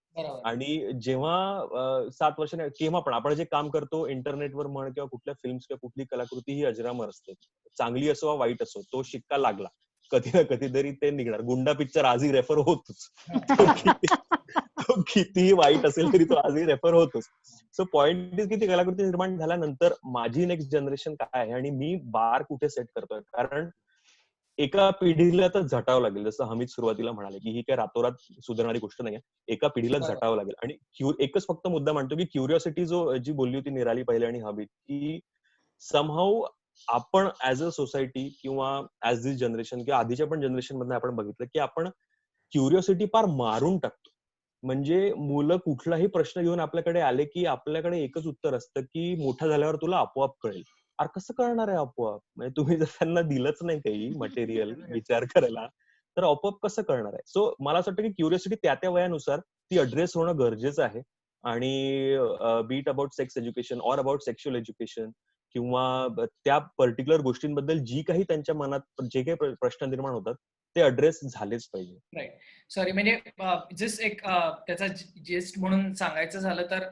[SPEAKER 5] आणि जेव्हा 7 वर्षांनी केव्हा पण आपण जे काम करतो इंटरनेटवर म्हण किंवा कुठल्या फिल्म्स किंवा कुठली कलाकृती ही अजरामर असते, चांगली असो वा वाईट असो, तो शिक्का लागला कधी ना कधीतरी ते निघणार. गुंडा पिक्चर आजही रेफर होतोच, तो कितीही वाईट असेल तरी तो आजही रेफर होतोच. सो पॉइंट इज की ती कलाकृती निर्माण झाल्यानंतर माझी नेक्स्ट जनरेशन काय आहे आणि मी बार कुठे सेट करतोय. कारण एका पिढीला तर झटावं लागेल, जसं हमीद सुरुवातीला म्हणाले की ही काय रातोरात सुधारणारी गोष्ट नाहीये, एका पिढीला झटावं लागेल. आणि एकच फक्त मुद्दा म्हणतो की क्युरिओसिटी जी बोलली होती निराली पहिले आणि हमीद, की समहाऊ आपण ऍज अ सोसायटी किंवा ऍज दिस जनरेशन किंवा आधीच्या पण जनरेशन मध्ये आपण बघितलं की आपण क्युरिओसिटी पार मारून टाकतो. म्हणजे मुलं कुठलाही प्रश्न घेऊन आपल्याकडे आले की आपल्याकडे एकच उत्तर असतं की मोठा झाल्यावर तुला आपोआप कळेल. अरे कसं कळणार आहे आपोआप? म्हणजे तुम्ही जर त्यांना दिलंच नाही काही मटेरियल विचार करायला तर आपोआप कसं कळणार आहे? सो मला असं वाटतं की क्युरिओसिटी त्या वयानुसार ती अड्रेस होणं गरजेचं आहे. आणि be it about sex education or about sexual education किंवा त्या पर्टिक्युलर गोष्टींबद्दल जी काही त्यांच्या मनात जे काही प्रश्न निर्माण होतात ते अड्रेस झालेच पाहिजे.
[SPEAKER 1] राईट. सॉरी, म्हणजे जस्ट एक त्याचा जेस्ट म्हणून सांगायचं झालं तर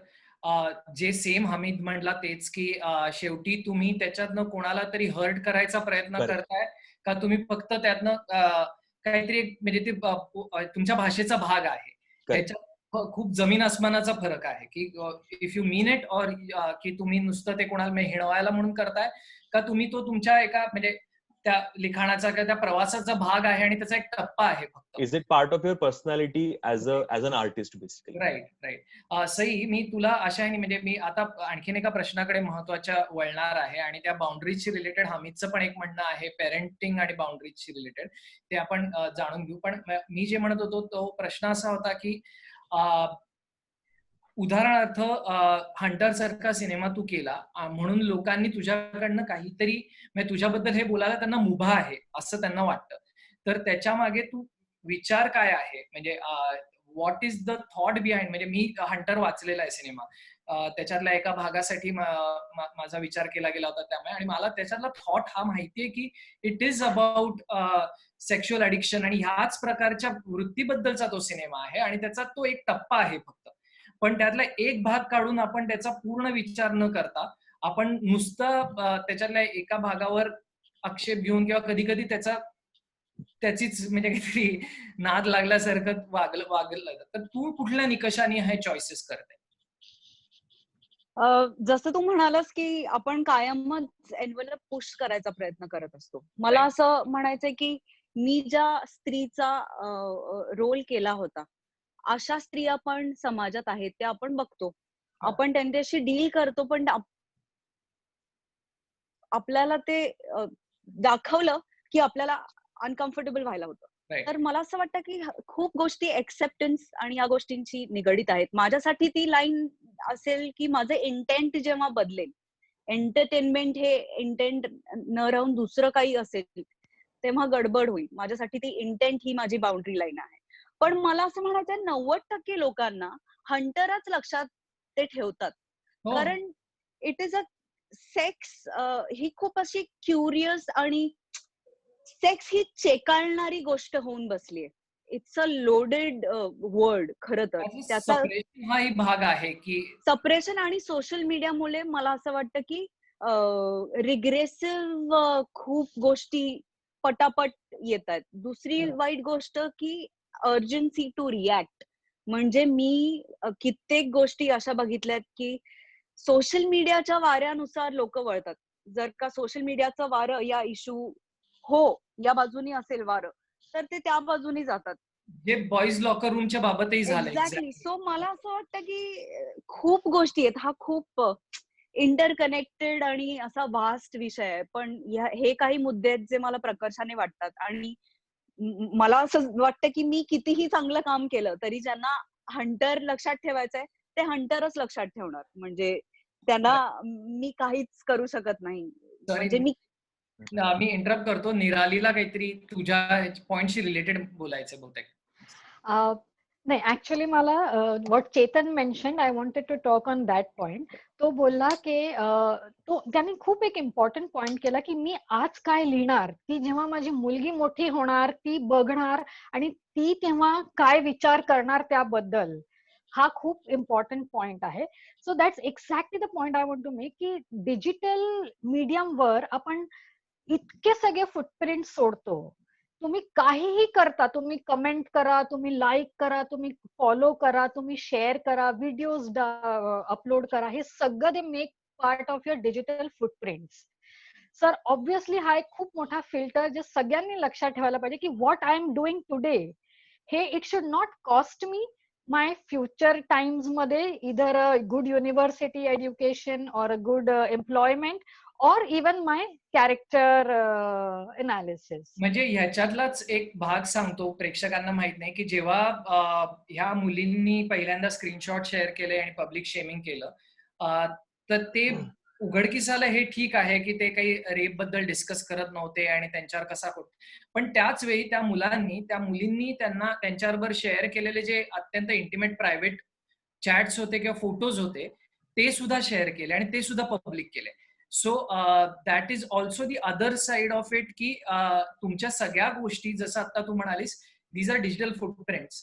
[SPEAKER 1] जे सेम हमीद म्हणला तेच की शेवटी तुम्ही त्याच्यातनं कोणाला तरी हर्ट करायचा प्रयत्न करताय का तुम्ही फक्त त्यातनं काहीतरी एक म्हणजे ते तुमच्या भाषेचा भाग आहे. त्याच्यात खूप जमीन आसमानाचा फरक आहे की if you mean it or की तुम्ही नुसतं ते कोणाला हिणवायला म्हणून करताय का तुम्ही तो तुमच्या एका म्हणजे त्या लिखाणाचा किंवा त्या प्रवासाचा भाग आहे आणि त्याचा एक टप्पा आहे फक्त.
[SPEAKER 5] Is it part of your personality as an artist basically?
[SPEAKER 1] Right. Sai, मी तुला आशाने म्हणजे मी आता आणखीन एका प्रश्नाकडे महत्वाच्या वळणार आहे आणि त्या बाउंड्रीजशी रिलेटेड हमीदचं पण एक म्हणणं आहे, पेरेंटिंग आणि बाउंड्रीजशी रिलेटेड, ते आपण जाणून घेऊ. पण मी जे म्हणत होतो तो प्रश्न असा होता की उदाहरणार्थ हंटर सारखा सिनेमा तू केला म्हणून लोकांनी तुझ्याकडनं काहीतरी म्हणजे तुझ्याबद्दल हे बोलायला त्यांना मुभा आहे असं त्यांना वाटतं, तर त्याच्या मागे तू विचार काय आहे, म्हणजे what is the thought behind? म्हणजे मी हंटर वाचलेला आहे सिनेमा, त्याच्यातल्या एका भागासाठी माझा विचार केला गेला होता त्यामुळे, आणि मला त्याच्यातला थॉट हा माहितीये की it is about sexual addiction आणि ह्याच प्रकारच्या वृत्तीबद्दलचा तो सिनेमा आहे आणि त्याचा तो एक टप्पा आहे फक्त. पण त्यातला एक भाग काढून आपण त्याचा पूर्ण विचार न करता आपण नुसतं त्याच्यातल्या एका भागावर आक्षेप घेऊन किंवा कधी कधी त्याचीच म्हणजे काहीतरी नाद लागल्यासारखं वागलं. तर तू कुठल्या निकषाने हे चॉईसेस करते?
[SPEAKER 3] जसं तू म्हणालास की आपण कायमच एनव्हलप पुश करायचा प्रयत्न करत असतो. मला असं म्हणायचंय की मी ज्या स्त्रीचा रोल केला होता, अशा स्त्रिया पण समाजात आहेत, त्या आपण बघतो, आपण त्यांच्याशी डील करतो, पण आपल्याला ते दाखवलं की आपल्याला अनकम्फर्टेबल व्हायला होतं. तर मला असं वाटतं की खूप गोष्टी एक्सेप्टन्स आणि या गोष्टींची निगडीत आहेत. माझ्यासाठी ती लाईन असेल की माझं इंटेंट जेव्हा बदलेल, एंटरटेनमेंट हे इंटेंट न राहून दुसरं काही असेल, तेव्हा गडबड होईल. माझ्यासाठी ती इंटेंट ही माझी बाउंड्री लाईन आहे. पण मला असं म्हणायचं 90% लोकांना हंटरच लक्षात ते ठेवतात, कारण इट इज अ सेक्स ही खूप अशी क्युरियस आणि सेक्स ही चेकाळणारी गोष्ट होऊन बसलीये. इट्स अ लोडेड वर्ड खरं तर. त्याचा
[SPEAKER 1] हाही भाग आहे की
[SPEAKER 3] सपरेशन आणि सोशल मीडियामुळे मला असं वाटतं की रिग्रेसिव्ह खूप गोष्टी पटापट येत आहेत. दुसरी वाईट गोष्ट की अर्जन्सी टू रिॲक्ट. म्हणजे मी कित्येक गोष्टी अशा बघितल्यात की सोशल मीडियाच्या वाऱ्यानुसार लोक वळतात. जर का सोशल मीडियाचं वारं या इश्यू या बाजूनी असेल वारं, तर ते त्या बाजूनी जातात.
[SPEAKER 1] जे बॉईज लॉकर रूमच्या बाबतही झालं.
[SPEAKER 3] एक्झॅक्टली. सो मला असं वाटतं की खूप गोष्टी आहेत. हा खूप इंटरकनेक्टेड आणि असा वास्ट विषय आहे. पण हे काही मुद्दे आहेत जे मला प्रकर्षाने वाटतात आणि मला असं वाटतं की मी कितीही चांगलं काम केलं तरी ज्यांना हंटर लक्षात ठेवायचंय ते हंटरच लक्षात ठेवणार. म्हणजे त्यांना मी काहीच करू शकत नाही. म्हणजे
[SPEAKER 1] मी इंटरप्ट करतो. निरालीला काहीतरी तुझ्या पॉइंटशी रिलेटेड बोलायचं बहुतेक.
[SPEAKER 2] नाही, ऍक्च्युअली मला what Chetan mentioned, I wanted to talk on that point. तो बोलला की त्यांनी खूप एक इम्पॉर्टंट पॉइंट केला की मी आज काय लिहिणार, ती जेव्हा माझी मुलगी मोठी होणार, ती बघणार आणि ती तेव्हा काय विचार करणार त्याबद्दल. हा खूप इम्पॉर्टंट पॉइंट आहे. So that's exactly the point I want to make की डिजिटल मीडियमवर आपण इतके सगळे फुटप्रिंट सोडतो. तुम्ही काहीही करता, तुम्ही कमेंट करा, तुम्ही लाईक करा, तुम्ही फॉलो करा, तुम्ही शेअर करा, व्हिडिओज अपलोड करा, हे सगळं ते make part of your digital footprints. Sir obviously हा एक खूप मोठा फिल्टर जे सगळ्यांनी लक्षात ठेवायला पाहिजे की what I am doing today, हे it should not cost me my future times मध्ये either a good university education or a good employment और इवन माय कॅरेक्टर एनालिसिस.
[SPEAKER 1] म्हणजे ह्याच्यातलाच एक भाग सांगतो, प्रेक्षकांना माहित नाही की जेव्हा ह्या मुलींनी पहिल्यांदा स्क्रीनशॉट शेअर केले आणि पब्लिक शेमिंग केलं, तर ते उघडकीस आलं. हे ठीक आहे की ते काही रेप बद्दल डिस्कस करत नव्हते आणि त्यांच्यावर कसा होत, पण त्याच वेळी त्या मुलींनी त्यांना त्यांच्याबरोबर शेअर केलेले जे अत्यंत इंटिमेट प्रायव्हेट चॅट्स होते किंवा फोटोज होते ते सुद्धा शेअर केले आणि ते सुद्धा पब्लिक केले. So that is also the other side of it की तुमच्या सगळ्या गोष्टी जसं आता तू म्हणालीस दीज आर डिजिटल फुटप्रिंट्स,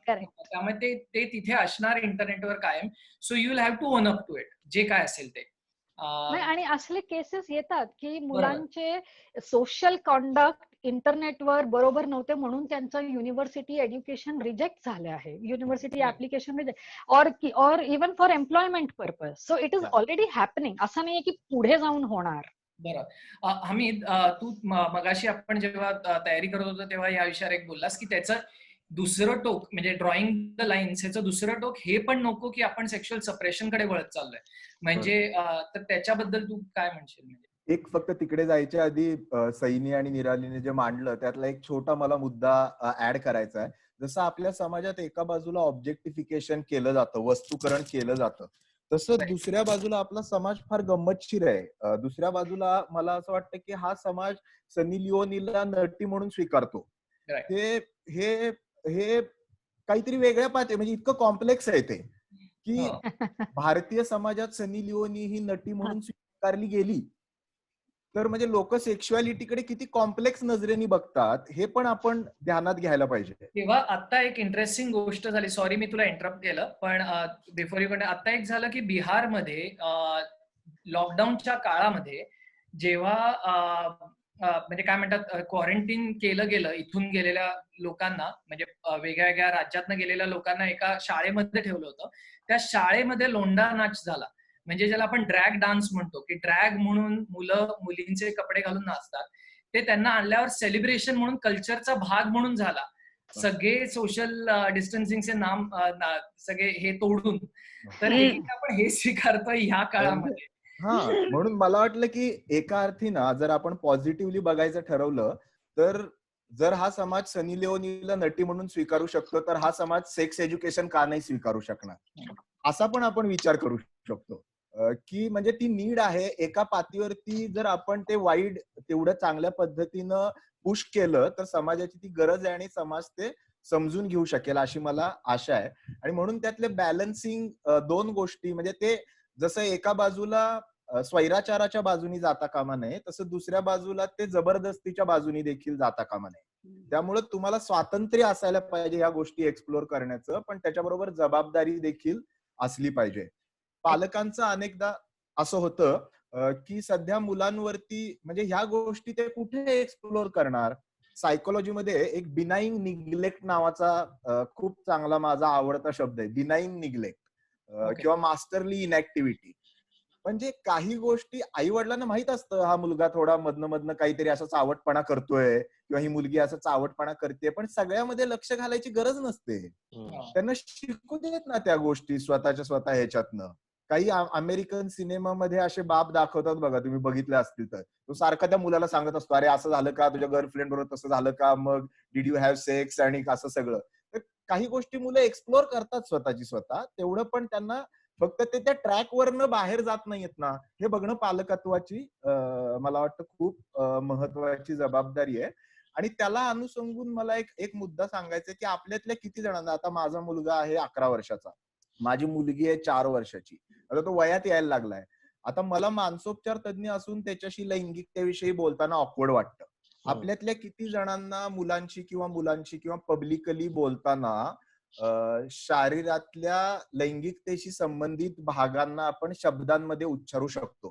[SPEAKER 1] त्यामुळे ते तिथे असणार इंटरनेटवर कायम. So you will have to own up to it, जे काय असेल ते.
[SPEAKER 2] आणि असले केसेस येतात की मुलांचे सोशल कॉन्डक्ट इंटरनेटवर बरोबर नव्हते म्हणून त्यांचं युनिव्हर्सिटी एज्युकेशन रिजेक्ट झालं आहे, युनिव्हर्सिटी ऍप्लिकेशन रिजेक्ट और even for employment purpose. So it is already happening. असं नाहीये की पुढे जाऊन होणार.
[SPEAKER 1] बरं. हमीद, तू मगाशी आपण जेव्हा तयारी करत होतो तेव्हा या विषयावर एक बोललास की त्याचं दुसरं टोक म्हणजे ड्रॉइंग द लाईन्स, ह्याचं दुसरं टोक हे पण नको की आपण सेक्शुअल सप्रेशन कडे वळत चाललोय, म्हणजे तर त्याच्याबद्दल तू काय म्हणशील? म्हणजे
[SPEAKER 4] एक फक्त तिकडे जायच्या आधी सैनी आणि निरालीने जे मांडलं त्यातला एक छोटा मला मुद्दा ऍड करायचा आहे. जसं आपल्या समाजात एका बाजूला ऑब्जेक्टिफिकेशन केलं जातं, वस्तुकरण केलं जातं, तसं दुसऱ्या बाजूला आपला समाज फार गंमतशीर आहे. दुसऱ्या बाजूला मला असं वाटतं की हा समाज सनी लिओनीला नटी म्हणून स्वीकारतो. हे हे काहीतरी वेगळ्या पाहते, म्हणजे इतकं कॉम्प्लेक्स आहे ते की भारतीय समाजात सनी लिओनी ही नटी म्हणून स्वीकारली गेली तर म्हणजे लोक सेक्शुअलिटीकडे किती कॉम्प्लेक्स नजरेने बघतात हे पण आपण ध्यानात घ्यायला पाहिजे.
[SPEAKER 1] तेव्हा आता एक इंटरेस्टिंग गोष्ट झाली, सॉरी मी तुला इंटरप्ट केलं, पण बिफोर यू कंटिन्यू, आता एक झालं की बिहारमध्ये लॉकडाऊनच्या काळामध्ये जेव्हा म्हणजे काय म्हणतात क्वारंटीन केलं गेलं इथून गेलेल्या लोकांना, म्हणजे वेगळ्या वेगळ्या राज्यातनं गेलेल्या लोकांना एका शाळेमध्ये ठेवलं होतं. त्या शाळेमध्ये लोंढा नाच झाला, म्हणजे ज्याला आपण ड्रॅग डान्स म्हणतो, की ड्रॅग म्हणून मुलं मुलींचे कपडे घालून नाचतात, ते त्यांना आणल्यावर सेलिब्रेशन म्हणून कल्चरचा भाग म्हणून झाला. सगळे सोशल डिस्टन्सिंगचे नाम सगळे हे तोडून, तर आपण हे स्वीकारतोय ह्या काळामध्ये.
[SPEAKER 4] म्हणून मला वाटलं की एका अर्थी ना जर आपण पॉझिटिव्हली बघायचं ठरवलं तर जर हा समाज सनी लिओनीला नटी म्हणून स्वीकारू शकतो तर हा समाज सेक्स एज्युकेशन का नाही स्वीकारू शकणार, असा पण आपण विचार करू शकतो. की म्हणजे ती नीड आहे एका पातळीवरती, जर आपण ते वाईड तेवढं चांगल्या पद्धतीनं पुश केलं तर समाजाची ती गरज आहे आणि समाज ते समजून घेऊ शकेल अशी मला आशा आहे. आणि म्हणून त्यातले बॅलन्सिंग दोन गोष्टी, म्हणजे ते जसं एका बाजूला स्वैराचाराच्या बाजूनी जाता कामा नये तसं दुसऱ्या बाजूला ते जबरदस्तीच्या बाजूनी देखील जाता कामा नये. त्यामुळे तुम्हाला स्वातंत्र्य असायला पाहिजे या गोष्टी एक्सप्लोर करण्याचं, पण त्याच्याबरोबर जबाबदारी देखील असली पाहिजे. पालकांचं अनेकदा असं होतं की सध्या मुलांवरती म्हणजे ह्या गोष्टी ते कुठे एक्सप्लोर करणार. सायकोलॉजीमध्ये एक बिनाईंग निग्लेक्ट नावाचा खूप चांगला माझा आवडता शब्द आहे, बिनाईंग निग्लेक्ट किंवा मास्टरली इनॅक्टिव्हिटी. म्हणजे काही गोष्टी आई वडिलांना माहित असतं हा मुलगा थोडा मधनं काहीतरी असं चावटपणा करतोय किंवा ही मुलगी असं चावटपणा करते, पण सगळ्यामध्ये लक्ष घालायची गरज नसते. त्यांना शिकू देत ना त्या गोष्टी स्वतः ह्याच्यातनं. काही अमेरिकन सिनेमामध्ये असे बाप दाखवतात बघा, तुम्ही बघितले असतील तर, तो सारखा त्या मुलाला सांगत असतो, अरे असं झालं का, तुझ्या गर्लफ्रेंड बरोबर तसं झालं का, मग डिड यू हॅव सेक्स आणि असं सगळं. तर काही गोष्टी मुलं एक्सप्लोर करतात स्वतः, तेवढं पण त्यांना फक्त ते त्या ट्रॅक वरनं बाहेर जात नाहीयेत ना हे बघणं पालकत्वाची मला वाटतं खूप महत्वाची जबाबदारी आहे. आणि त्याला अनुसंगून मला एक मुद्दा सांगायचा की आपल्यातल्या किती जणांना, आता माझा मुलगा आहे 11 वर्षाचा, माझी मुलगी आहे 4 वर्षाची, आता तो वयात यायला लागलाय. आता मला मानसोपचार तज्ञ असून त्याच्याशी लैंगिकतेविषयी बोलताना ऑकवर्ड वाटतं. आपल्यातल्या किती जणांना मुलांशी किंवा पब्लिकली बोलताना शरीरातल्या लैंगिकतेशी संबंधित भागांना आपण शब्दांमध्ये उच्चारू शकतो.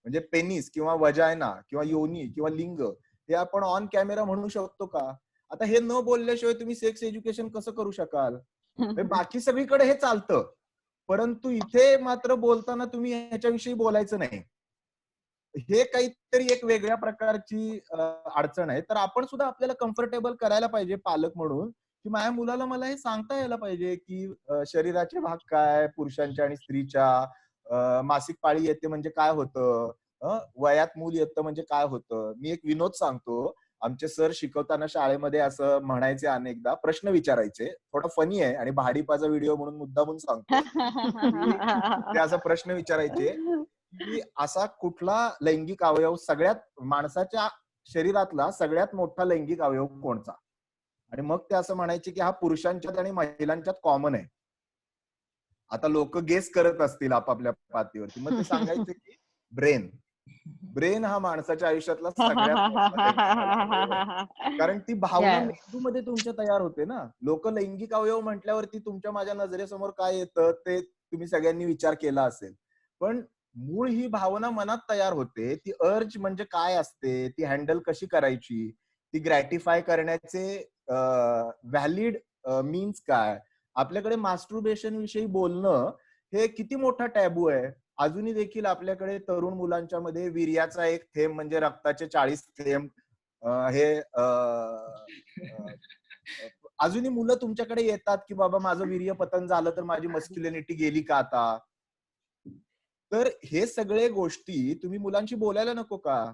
[SPEAKER 4] म्हणजे पेनिस किंवा वजायना किंवा योनी किंवा लिंग हे आपण ऑन कॅमेरा म्हणू शकतो का? आता हे न बोलल्याशिवाय तुम्ही सेक्स एज्युकेशन कसं करू शकाल? बाकी सगळीकडे हे चालतं, परंतु इथे मात्र बोलताना तुम्ही ह्याच्याविषयी बोलायचं नाही, हे काहीतरी एक वेगळ्या प्रकारची अडचण आहे. तर आपण सुद्धा आपल्याला कम्फर्टेबल करायला पाहिजे पालक म्हणून, की माझ्या मुलाला मला हे सांगता यायला पाहिजे की शरीराचे भाग काय, पुरुषांच्या आणि स्त्रीच्या, मासिक पाळी येते म्हणजे काय होतं, वयात मूल येतं म्हणजे काय होतं. मी एक विनोद सांगतो, आमचे सर शिकवताना शाळेमध्ये असं म्हणायचे, अनेकदा प्रश्न विचारायचे, थोडा फनी आहे आणि भाडीपाचा व्हिडिओ म्हणून मुद्दामून सांगतो. ते असा प्रश्न विचारायचे की असा कुठला लैंगिक अवयव, सगळ्यात माणसाच्या शरीरातला सगळ्यात मोठा लैंगिक अवयव कोणता? आणि मग ते असं म्हणायचे की हा पुरुषांच्यात आणि महिलांच्यात कॉमन आहे. आता लोक गेस करत असतील आपापल्या पातळीवरती, मग ते सांगायचे की ब्रेन हा माणसाच्या आयुष्यातला सगळ्यात मोठा, कारण ती भावना मेंदूमध्ये तुमच्या तयार होते ना. लोक लैंगिक अवयव म्हटल्यावरती तुमच्या माझ्या नजरेसमोर काय येतं ते तुम्ही सगळ्यांनी विचार केला असेल, पण मूळ ही भावना मनात तयार होते. ती अर्ज म्हणजे काय असते, ती हँडल कशी करायची ती ग्रॅटिफाय करण्याचे व्हॅलिड मीन्स काय. आपल्याकडे मास्टरबेशन विषयी बोलणं हे किती मोठा टॅबू आहे. अजूनही देखील आपल्याकडे तरुण मुलांच्या मध्ये वीर्याचा एक थेंब म्हणजे रक्ताचे 40 थेंब हे अजूनही मुलं तुमच्याकडे येतात की बाबा माझं वीर्य पतन झालं तर माझी मस्क्युलिनिटी गेली का आता. तर हे सगळे गोष्टी तुम्ही मुलांशी बोलायला नको का.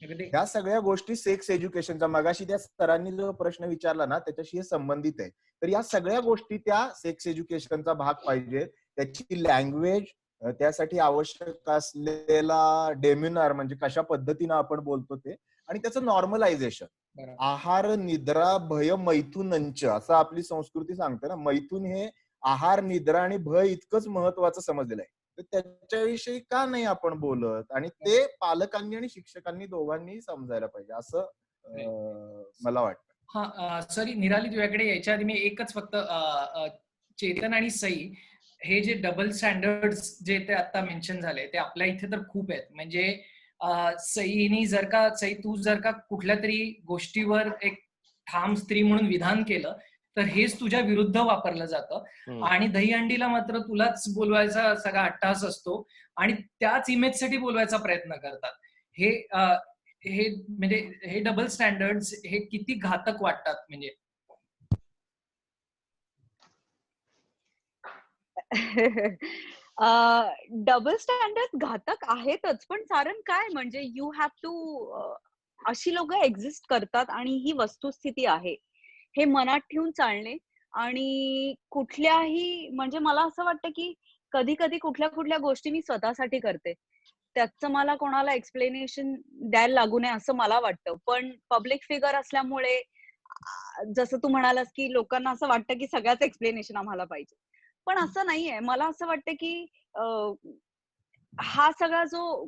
[SPEAKER 4] ह्या सगळ्या गोष्टी सेक्स एज्युकेशनचा, मगाशी त्या सरांनी जो प्रश्न विचारला ना त्याच्याशी हे संबंधित आहे. तर या सगळ्या गोष्टी त्या सेक्स एज्युकेशनचा भाग पाहिजे. त्याची लँग्वेज, त्यासाठी आवश्यक असलेला डेम्युनर म्हणजे कशा पद्धतीनं आपण बोलतो ते, आणि त्याचं नॉर्मलायझेशन. आहार निद्रा भय मैथुनंच असं आपली संस्कृती सांगते ना. मैथुन हे आहार निद्रा आणि भय इतकंच महत्वाचं समजलेलं आहे. तर त्याच्याविषयी का नाही आपण बोलत, आणि ते पालकांनी आणि शिक्षकांनी दोघांनी समजायला पाहिजे असं मला वाटतं.
[SPEAKER 1] हा सॉरी निराली, तुझ्याकडे यायच्या आधी मी एकच फक्त चेतन आणि सई हे जे डबल स्टँडर्ड्स जे ते आता मेन्शन झाले ते आपल्या इथे तर खूप आहेत. म्हणजे सईनी सई तू जर का कुठल्या तरी गोष्टीवर एक ठाम स्त्री म्हणून विधान केलं तर हेच तुझ्या विरुद्ध वापरलं जातं. आणि दहीहंडीला मात्र तुलाच बोलवायचा सगळा अट्टहास असतो आणि त्याच इमेजसाठी बोलवायचा प्रयत्न करतात. हे म्हणजे हे डबल स्टँडर्ड्स हे किती घातक वाटतात. म्हणजे
[SPEAKER 3] डबल स्टँडर्ड घातक आहेतच, पण कारण काय म्हणजे यू हॅव टू अशी लोक एक्झिस्ट करतात आणि ही वस्तुस्थिती आहे हे मनात ठेवून चालणे. आणि कुठल्याही म्हणजे मला असं वाटतं की कधी कधी कुठल्या गोष्टी मी स्वतःसाठी करते, त्याचं मला कोणाला एक्सप्लेनेशन द्यायला लागू नये असं मला वाटतं. पण पब्लिक फिगर असल्यामुळे जसं तू म्हणालास की लोकांना असं वाटतं की सगळ्याच एक्सप्लेनेशन आम्हाला पाहिजे, पण असं नाहीये. मला असं वाटतं की हा सगळा जो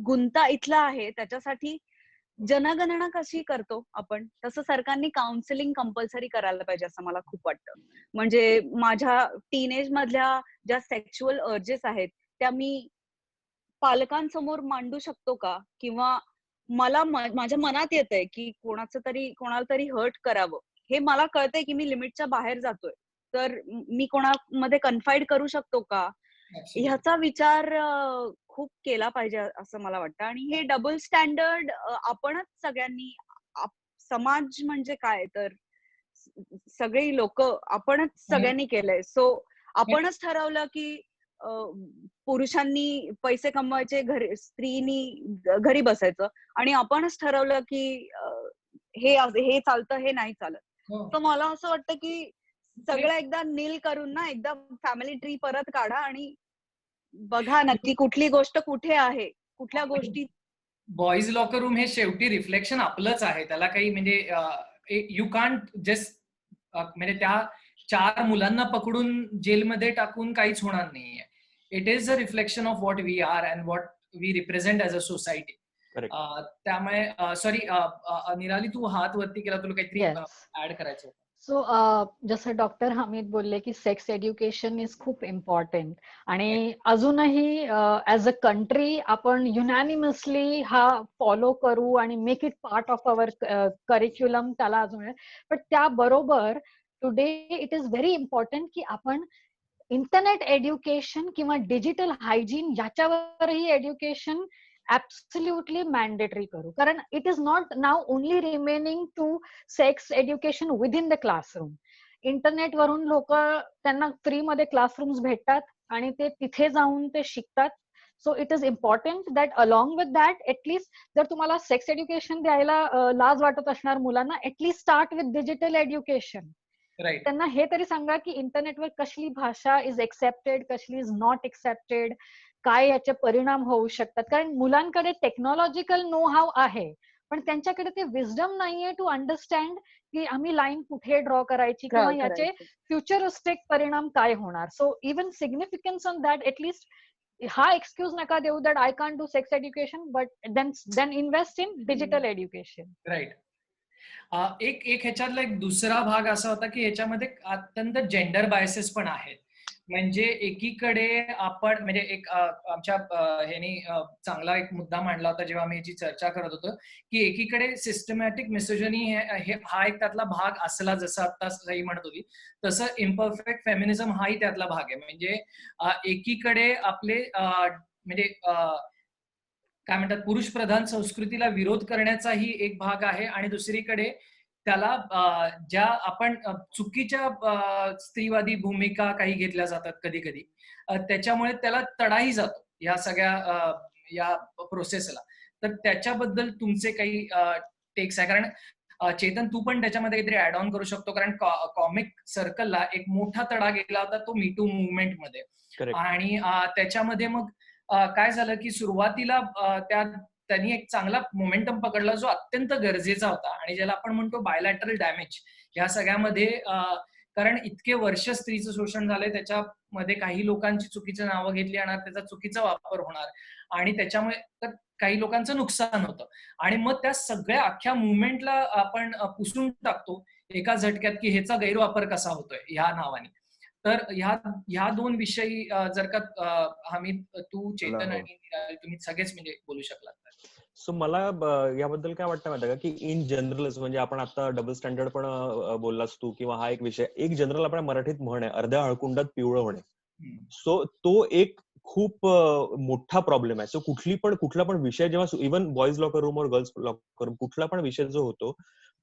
[SPEAKER 3] गुंता इथला आहे त्याच्यासाठी जनगणना कशी करतो आपण, तसं सरकारने काउन्सिलिंग कंपल्सरी करायला पाहिजे असं मला खूप वाटतं. म्हणजे माझ्या टीनेज मधल्या ज्या सेक्शुअल अर्जेस आहेत त्या मी पालकांसमोर मांडू शकतो का, किंवा मला माझ्या मनात येतंय की कोणाला तरी हर्ट करावं, हे मला कळतंय की मी लिमिटच्या बाहेर जातोय, तर मी कोणामध्ये कन्फाईड करू शकतो का, ह्याचा विचार खूप केला पाहिजे असं मला वाटतं. आणि हे डबल स्टँडर्ड आपणच सगळ्यांनी, समाज म्हणजे काय तर सगळी लोक आपणच सगळ्यांनी केलंय. सो आपणच ठरवलं की पुरुषांनी पैसे कमवायचे, स्त्रीनी घरी बसायचं, आणि आपणच ठरवलं की हे चालतं हे नाही चालत. तर मला असं वाटतं की सगळं एकदा नील करून ना एकदा फॅमिली ट्री परत काढा आणि बघा नक्की कुठली गोष्ट कुठे आहे, कुठल्या गोष्टी.
[SPEAKER 1] बॉईज लॉकर रूम हे शेवटी रिफ्लेक्शन आपलंच आहे. त्याला काही म्हणजे यू कांट जस्ट म्हणजे त्या 4 मुलांना पकडून जेलमध्ये टाकून काहीच होणार नाहीये. It is a reflection of what we are and what we represent as a society. त्यामुळे सॉरी निराली, तू हात वरती केला, तुला काहीतरी ऍड करायचं.
[SPEAKER 2] सो जसं डॉक्टर हमीद बोलले की सेक्स एज्युकेशन इज खूप इम्पॉर्टंट, आणि अजूनही ऍज अ कंट्री आपण युनॅनिमसली हा फॉलो करू आणि make it part of our curriculum त्याला अजून. पण त्याबरोबर today it is very important की आपण इंटरनेट एज्युकेशन किंवा डिजिटल हायजीन याच्यावरही एज्युकेशन ऍब्सोल्युटली मॅन्डेटरी करू. कारण it is not now only remaining to sex education within the classroom. Internet वरून लोक त्यांना फ्रीमध्ये क्लासरूम्स भेटतात आणि ते तिथे जाऊन ते शिकतात. So it is important that along with that at least जर तुम्हाला सेक्स एज्युकेशन द्यायला लाज वाटत असणार मुलांना, at least start with digital education. त्यांना हे तरी सांगा की इंटरनेटवर कसली भाषा इज एक्सेप्टेड, कसली इज नॉट एक्सेप्टेड, काय याचे परिणाम होऊ शकतात. कारण मुलांकडे टेक्नॉलॉजिकल नो हाव आहे, पण त्यांच्याकडे ते विजडम नाहीये टू अंडरस्टँड की आम्ही लाईन कुठे ड्रॉ करायची किंवा याचे फ्युचरिस्टिक परिणाम काय होणार. So even significance on that, at least हा एक्सक्यूज नका देऊ that I can't do sex education, but then invest in digital education.
[SPEAKER 1] Right. एक ह्याच्यातला एक दुसरा भाग असा होता की ह्याच्यामध्ये अत्यंत जेंडर बायसेस पण आहेत. म्हणजे एकीकडे आपण म्हणजे एक आमच्या ह्यानी चांगला एक मुद्दा मांडला होता जेव्हा आम्ही याची चर्चा करत होतो, की एकीकडे सिस्टमॅटिक मिसोजिनी हा एक त्यातला भाग असला, जसं आता सई म्हणत होती, तसं इम्परफेक्ट फेमिनिझम हाही त्यातला भाग आहे. म्हणजे एकीकडे आपले म्हणजे काय म्हणतात, पुरुष प्रधान संस्कृतीला विरोध करण्याचाही एक भाग आहे, आणि दुसरीकडे त्याला ज्या आपण चुकीच्या स्त्रीवादी भूमिका काही घेतल्या जातात कधी कधी, त्याच्यामुळे त्याला तडाही जातो या सगळ्या या प्रोसेसला. तर त्याच्याबद्दल तुमचे काही टेक्स आहे? कारण चेतन, तू पण त्याच्यामध्ये काहीतरी ऍड ऑन करू शकतो, कारण कॉमिक सर्कलला एक मोठा तडा गेला होता तो मी टू मुवमेंट मध्ये. आणि त्याच्यामध्ये मग काय झालं की सुरुवातीला त्यांनी एक चांगला मोमेंटम पकडला जो अत्यंत गरजेचा होता, आणि ज्याला आपण म्हणतो बायलॅटरल डॅमेज या सगळ्यामध्ये. कारण इतके वर्ष स्त्रीचं शोषण झालंय, त्याच्यामध्ये काही लोकांची चुकीची नावं घेतली जाणार, त्याचा चुकीचा वापर होणार, आणि त्याच्यामुळे तर काही लोकांचं नुकसान होतं. आणि मग त्या सगळ्या अख्ख्या मुवमेंटला आपण पुसून टाकतो एका झटक्यात की ह्याचा गैरवापर कसा होतोय ह्या नावाने. तर ह्या दोन विषयी जर का हमीद, तू, चेतन आणि तुम्ही सगळेच म्हणजे बोलू शकलात.
[SPEAKER 5] सो मला याबद्दल काय वाटतं माहिती का, की इन जनरलच म्हणजे आपण आता डबल स्टँडर्ड पण बोललास तू, किंवा हा एक विषय, एक जनरल आपण मराठीत म्हण आहे, अर्ध्या हळकुंडात पिवळं होणे. सो तो एक खूप मोठा प्रॉब्लेम आहे. सो कुठला पण विषय जेव्हा इव्हन बॉईज लॉकर रूम और गर्ल्स लॉकर रूम, कुठला पण विषय जो होतो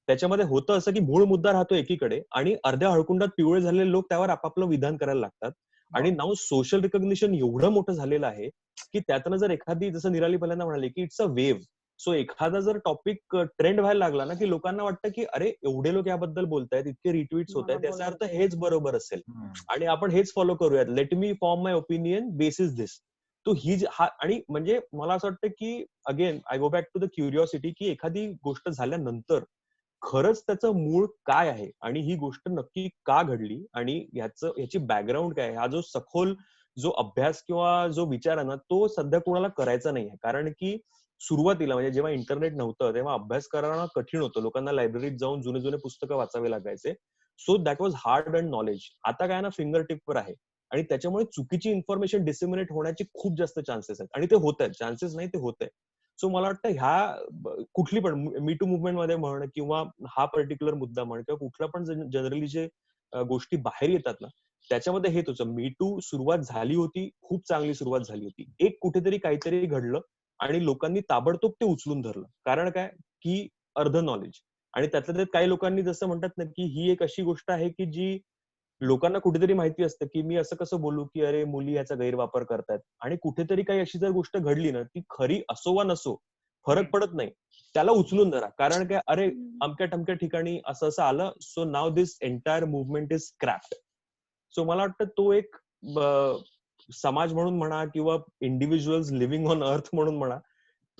[SPEAKER 5] त्याच्यामध्ये होतं असं की मूळ मुद्दा राहतो एकीकडे, आणि अर्ध्या हळकुंडात पिवळे झालेले लोक त्यावर आपापलं विधान करायला लागतात. आणि नाव सोशल रिकॉग्निशन एवढं मोठं झालेलं आहे की त्यातनं जर एखादी, जसं निराली पहिल्यांदा म्हणाली की इट्स अ वेव्ह. सो एखादा जर टॉपिक ट्रेंड व्हायला लागला ना, की लोकांना वाटतं की अरे एवढे लोक याबद्दल बोलतायत, इतके रिट्वीट्स होत आहेत, त्याचा अर्थ हेच बरोबर असेल आणि आपण हेच फॉलो करूयात. Let me form my opinion basis this. तो आणि म्हणजे मला असं वाटतं की again I go back to the curiosity, की एखादी गोष्ट झाल्यानंतर खरंच त्याचं मूळ काय आहे आणि ही गोष्ट नक्की का घडली आणि याची बॅकग्राऊंड काय आहे, हा जो सखोल जो अभ्यास किंवा जो विचार आहे ना, तो सध्या कोणाला करायचा नाहीये. कारण की सुरुवातीला म्हणजे जेव्हा इंटरनेट नव्हतं तेव्हा अभ्यास करणं कठीण होतं. लोकांना लायब्ररीत जाऊन जुने जुने पुस्तकं वाचावे लागायचे. So that was hard and knowledge. आता काय ना, फिंगर टिपवर आहे आणि त्याच्यामुळे चुकीची इन्फॉर्मेशन डिसेमिनेट होण्याची खूप जास्त चान्सेस आहेत आणि ते होत आहेत. चान्सेस नाही, ते होत आहे. सो मला वाटतं कुठली पण मी टू मुवमेंट मध्ये म्हण किंवा हा पर्टिक्युलर मुद्दा म्हण किंवा कुठला पण जनरली जे गोष्टी बाहेर येतात ना, त्याच्यामध्ये हेच होतं. मी टू सुरुवात झाली होती, खूप चांगली सुरुवात झाली होती. एक कुठेतरी काहीतरी घडलं आणि लोकांनी ताबडतोब ते उचलून धरलं. कारण काय की अर्ध नॉलेज. आणि त्यातल्या त्यात काही लोकांनी जसं म्हणतात ना, की ही एक अशी गोष्ट आहे की जी लोकांना कुठेतरी माहिती असतं की मी असं कसं बोलू की अरे मुली याचा गैरवापर करतायत, आणि कुठेतरी काही अशी जर गोष्ट घडली ना, ती खरी असो वा नसो फरक पडत नाही, त्याला उचलून धरा. कारण काय, अरे अमक्या टमक्या ठिकाणी असं असं आलं, so now this entire movement is scrapped. So मला वाटतं तो एक समाज म्हणून म्हणा किंवा इंडिव्हिज्युअल्स लिव्हिंग ऑन अर्थ म्हणून म्हणा,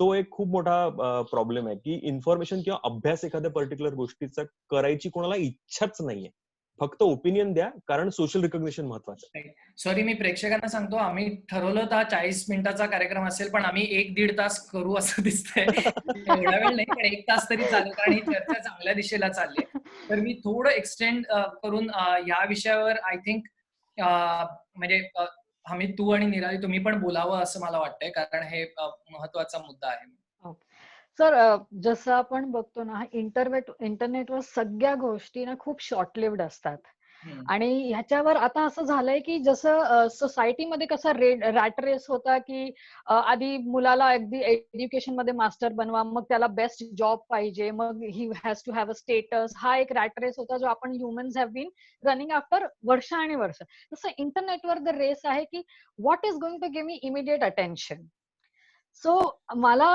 [SPEAKER 5] तो एक खूप मोठा प्रॉब्लेम आहे की इन्फॉर्मेशन किंवा अभ्यास एखाद्या पर्टिक्युलर गोष्टीचा करायची कोणाला इच्छाच नाहीये. फक्त ओपिनियन द्या, कारण सोशल रिकॉग्निशन महत्वाचं आहे.
[SPEAKER 1] सॉरी, मी प्रेक्षकांना सांगतो, आम्ही ठरवलं होता 40 मिनिटाचा कार्यक्रम असेल, पण आम्ही 1-1.5 तास करू असं दिसतंय. एवढा वेळ नाही, पण 1 तास तरी चालेल, कारण ही चर्चा चांगल्या दिशेला चालली आहे. तर मी थोडं एक्सटेंड करून या विषयावर आय थिंक म्हणजे हमीद, तू आणि निराली तुम्ही पण बोलावं असं मला वाटतंय, कारण हे महत्वाचा मुद्दा आहे.
[SPEAKER 2] सर, जसं आपण बघतो ना, इंटरनेटवर सगळ्या गोष्टी ना खूप शॉर्ट लिव्ड असतात. आणि ह्याच्यावर आता असं झालंय की जसं सोसायटीमध्ये कसा रॅट रेस होता की आधी मुलाला अगदी एज्युकेशन मध्ये मास्टर बनवा, मग त्याला बेस्ट जॉब पाहिजे, मग he has to have a status. हा एक रॅट रेस होता जो आपण humans have been running after वर्ष आणि वर्ष. तसं इंटरनेटवर द रेस आहे की what is going to give me immediate attention. So मला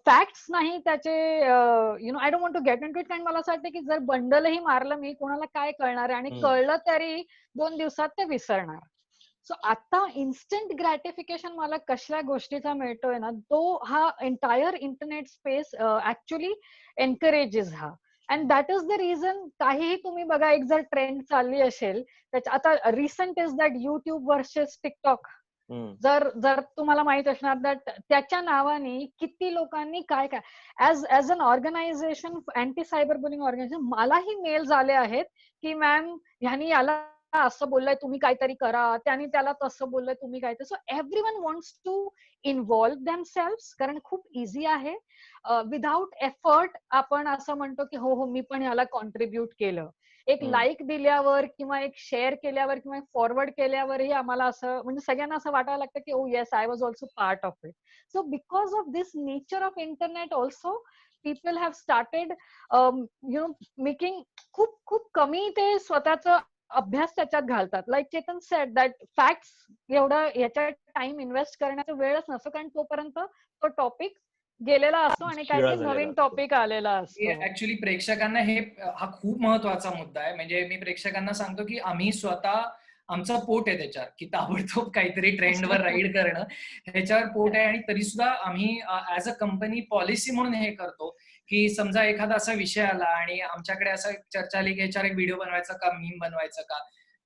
[SPEAKER 2] फॅक्ट्स नाही त्याचे, I don't want to get into it, कारण मला असं वाटतं की जर बंडलही मारलं मी, कोणाला काय कळणार आहे, आणि कळलं तरी 2 दिवसात ते विसरणार. सो आता इन्स्टंट ग्रॅटिफिकेशन मला कसल्या गोष्टीचा मिळतोय ना, तो हा entire internet space actually encourages हा. And that is the reason. काहीही तुम्ही बघा, एक जर ट्रेंड चालली असेल त्याच्या, आता recent is that YouTube versus TikTok. जर तुम्हाला माहित असणार दॅट त्याच्या नावाने किती लोकांनी काय काय as an organisation, anti cyber bullying organisation, मलाही मेल्स आले आहेत की मॅम ह्यानी याला असं बोललाय तुम्ही काहीतरी करा, त्याने त्याला तसं बोललंय तुम्ही काहीतरी. So everyone wants to involve themselves, कारण खूप इझी आहे. विदाउट एफर्ट आपण असं म्हणतो की हो मी पण ह्याला कॉन्ट्रीब्युट केलं. एक लाईक दिल्यावर किंवा एक शेअर केल्यावर किंवा फॉरवर्ड केल्यावरही आम्हाला असं म्हणजे सगळ्यांना असं वाटायला लागतं की oh yes I was also part of it. So because of this nature of internet also people have started making खूप खूप कमी ते स्वतःचं अभ्यास त्याच्यात घालतात. Like Chetan said that facts एवढं ह्याच्यात टाइम इन्व्हेस्ट करण्याचा वेळच नसतो, कारण तोपर्यंत तो टॉपिक गेलेला असतो आणि काहीतरी नवीन टॉपिक आलेला असतो.
[SPEAKER 1] ऍक्च्युली प्रेक्षकांना हा खूप महत्वाचा मुद्दा आहे. म्हणजे मी प्रेक्षकांना सांगतो की आम्ही स्वतः आमचं पोट आहे त्याच्यावर, की ताबडतोब काहीतरी ट्रेंडवर राईड करणं ह्याच्यावर पोट आहे. आणि तरी सुद्धा आम्ही ऍज अ कंपनी पॉलिसी म्हणून हे करतो की समजा एखादा असा विषय आला आणि आमच्याकडे असं चर्चा आली की याच्यावर एक व्हिडिओ बनवायचा का, मीम बनवायचं का,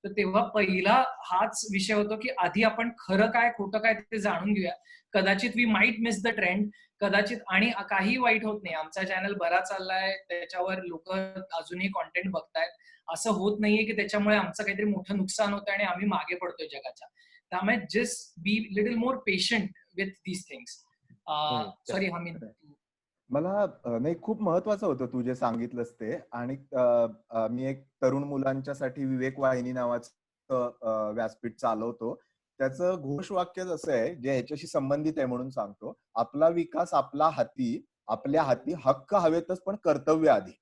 [SPEAKER 1] तर तेव्हा पहिला हाच विषय होतो की आधी आपण खरं काय खोटं काय ते जाणून घेऊया. कदाचित we might miss the trend, कदाचित, आणि काही वाईट होत नाही. आमचा चॅनल बरा चाललाय, त्याच्यावर लोक अजूनही कॉन्टेंट बघतायत. असं होत नाहीये की त्याच्यामुळे आमचं काहीतरी मोठं नुकसान होतं आणि आम्ही मागे पडतोय जगाच्या. त्यामुळे just be little more patient with these things. Sorry Hamid.
[SPEAKER 4] मला नाही, खूप महत्वाचं होतं तू जे सांगितलंस ते. आणि मी एक तरुण मुलांच्यासाठी विवेक वाहिनी नावाचं व्यासपीठ चालवतो. त्याचं घोषवाक्यच असं आहे, जे ह्याच्याशी संबंधित आहे म्हणून सांगतो. आपला विकास आपल्या हाती, हक्क हवेतच पण कर्तव्य आधी.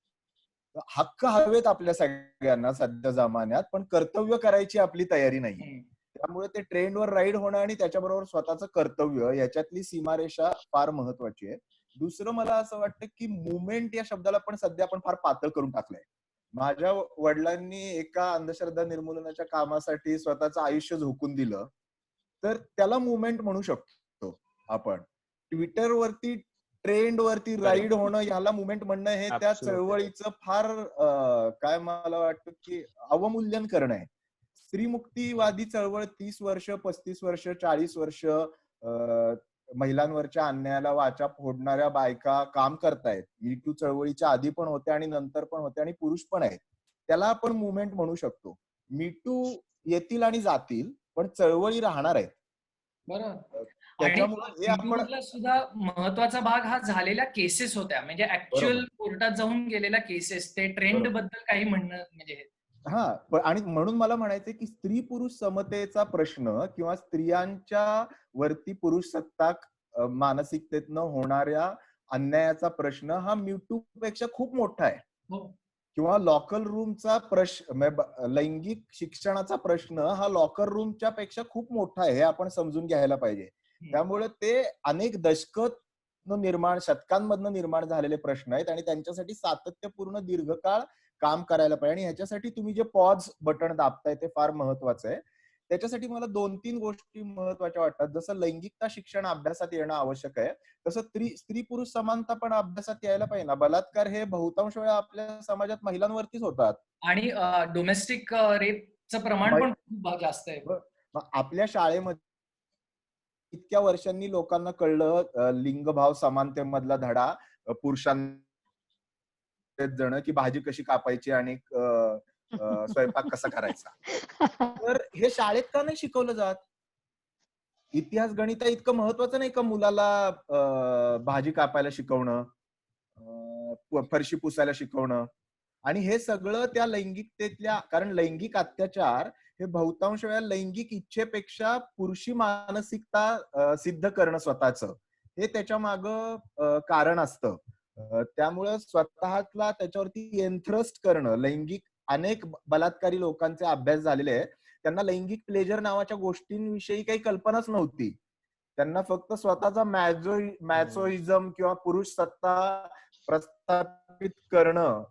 [SPEAKER 4] हक्क हवेत आपल्या सगळ्यांना सध्या जमान्यात, पण कर्तव्य करायची आपली तयारी नाही. त्यामुळे ते ट्रेंडवर राईड होणं आणि त्याच्याबरोबर स्वतःचं कर्तव्य याच्यातली सीमारेषा फार महत्वाची आहे. दुसरं मला असं वाटतं की मुवमेंट या शब्दाला पण सध्या आपण फार पातळ करून टाकलंय. माझ्या वडिलांनी एका अंधश्रद्धा निर्मूलनाच्या कामासाठी स्वतःचं आयुष्य झोकून दिलं, तर त्याला मुवमेंट म्हणू शकतो आपण. ट्विटरवरती ट्रेंड वरती राईड होणं ह्याला मुवमेंट म्हणणं हे त्या चळवळीचं फार काय मला वाटतं की अवमूल्यन करणं आहे. स्त्रीमुक्तीवादी चळवळ 30 वर्ष, 35 वर्ष, 40 वर्ष महिलांवरच्या अन्यायाला वाचा फोडणाऱ्या बायका काम करतायत. मी टू चळवळीच्या आधी पण होत्या आणि नंतर पण होत्या आणि पुरुष पण आहेत. त्याला आपण मुवमेंट म्हणू शकतो. मी टू येतील आणि जातील, पण चळवळी राहणार आहेत.
[SPEAKER 1] बरोबर.
[SPEAKER 4] त्याच्यामुळे
[SPEAKER 1] आणि सुद्धा महत्वाचा भाग हा झालेल्या केसेस होत्या, म्हणजे ऍक्च्युअल कोर्टात जाऊन गेलेल्या केसेस. ते ट्रेंड बद्दल काही म्हणणं म्हणजे
[SPEAKER 4] आणि म्हणून मला म्हणायचंय की स्त्री पुरुष समतेचा प्रश्न किंवा स्त्रियांच्या वरती पुरुष सत्ताक मानसिकतेतनं होणाऱ्या अन्यायाचा प्रश्न हा म्यूटू पेक्षा खूप मोठा आहे. किंवा लॉकर रूमचा प्रश्न, लैंगिक शिक्षणाचा प्रश्न हा लॉकर रूमच्या पेक्षा खूप मोठा आहे, हे आपण समजून घ्यायला पाहिजे. त्यामुळे ते अनेक शतकांमधनं निर्माण झालेले प्रश्न आहेत आणि त्यांच्यासाठी सातत्यपूर्ण दीर्घकाळ काम करायला पाहिजे. आणि ह्याच्यासाठी तुम्ही जे पॉज बटन दाबताय ते फार महत्वाचं आहे. त्याच्यासाठी मला 2-3 गोष्टी महत्वाच्या वाटतात. जसं लैंगिकता शिक्षण अभ्यासात येणं आवश्यक आहे, तसं स्त्री पुरुष समानता पण अभ्यासात यायला पाहिजे ना. बलात्कार हे बहुतांश वेळा आपल्या समाजात महिलांवरतीच होतात आणि
[SPEAKER 1] डोमेस्टिक रेपचं प्रमाण पण खूप जास्त आहे.
[SPEAKER 4] आपल्या शाळेमध्ये इतक्या वर्षांनी लोकांना कळलं लिंगभाव समानतेमधला धडा पुरुषांना जण की भाजी कशी कापायची आणि स्वयंपाक कसा करायचा. तर हे शाळेत का नाही शिकवलं जात? इतिहास गणित इतकं महत्वाचं नाही का मुलाला भाजी कापायला शिकवणं, फरशी पुसायला शिकवणं? आणि हे सगळं त्या लैंगिकतेतल्या, कारण लैंगिक अत्याचार हे बहुतांश वेळा लैंगिक इच्छेपेक्षा पुरुषी मानसिकता सिद्ध करणं स्वतःचं, हे त्याच्या मागं कारण असतं. त्यामुळं स्वतःला त्याच्यावरती एन्थ्रस्ट करणं, लैंगिक अनेक बलात्कारी लोकांचे अभ्यास झालेले आहे. त्यांना लैंगिक प्लेजर नावाच्या गोष्टींविषयी काही कल्पनाच नव्हती. त्यांना फक्त स्वतःचा मॅचोइझम किंवा पुरुष सत्ता प्रस्थापित करणं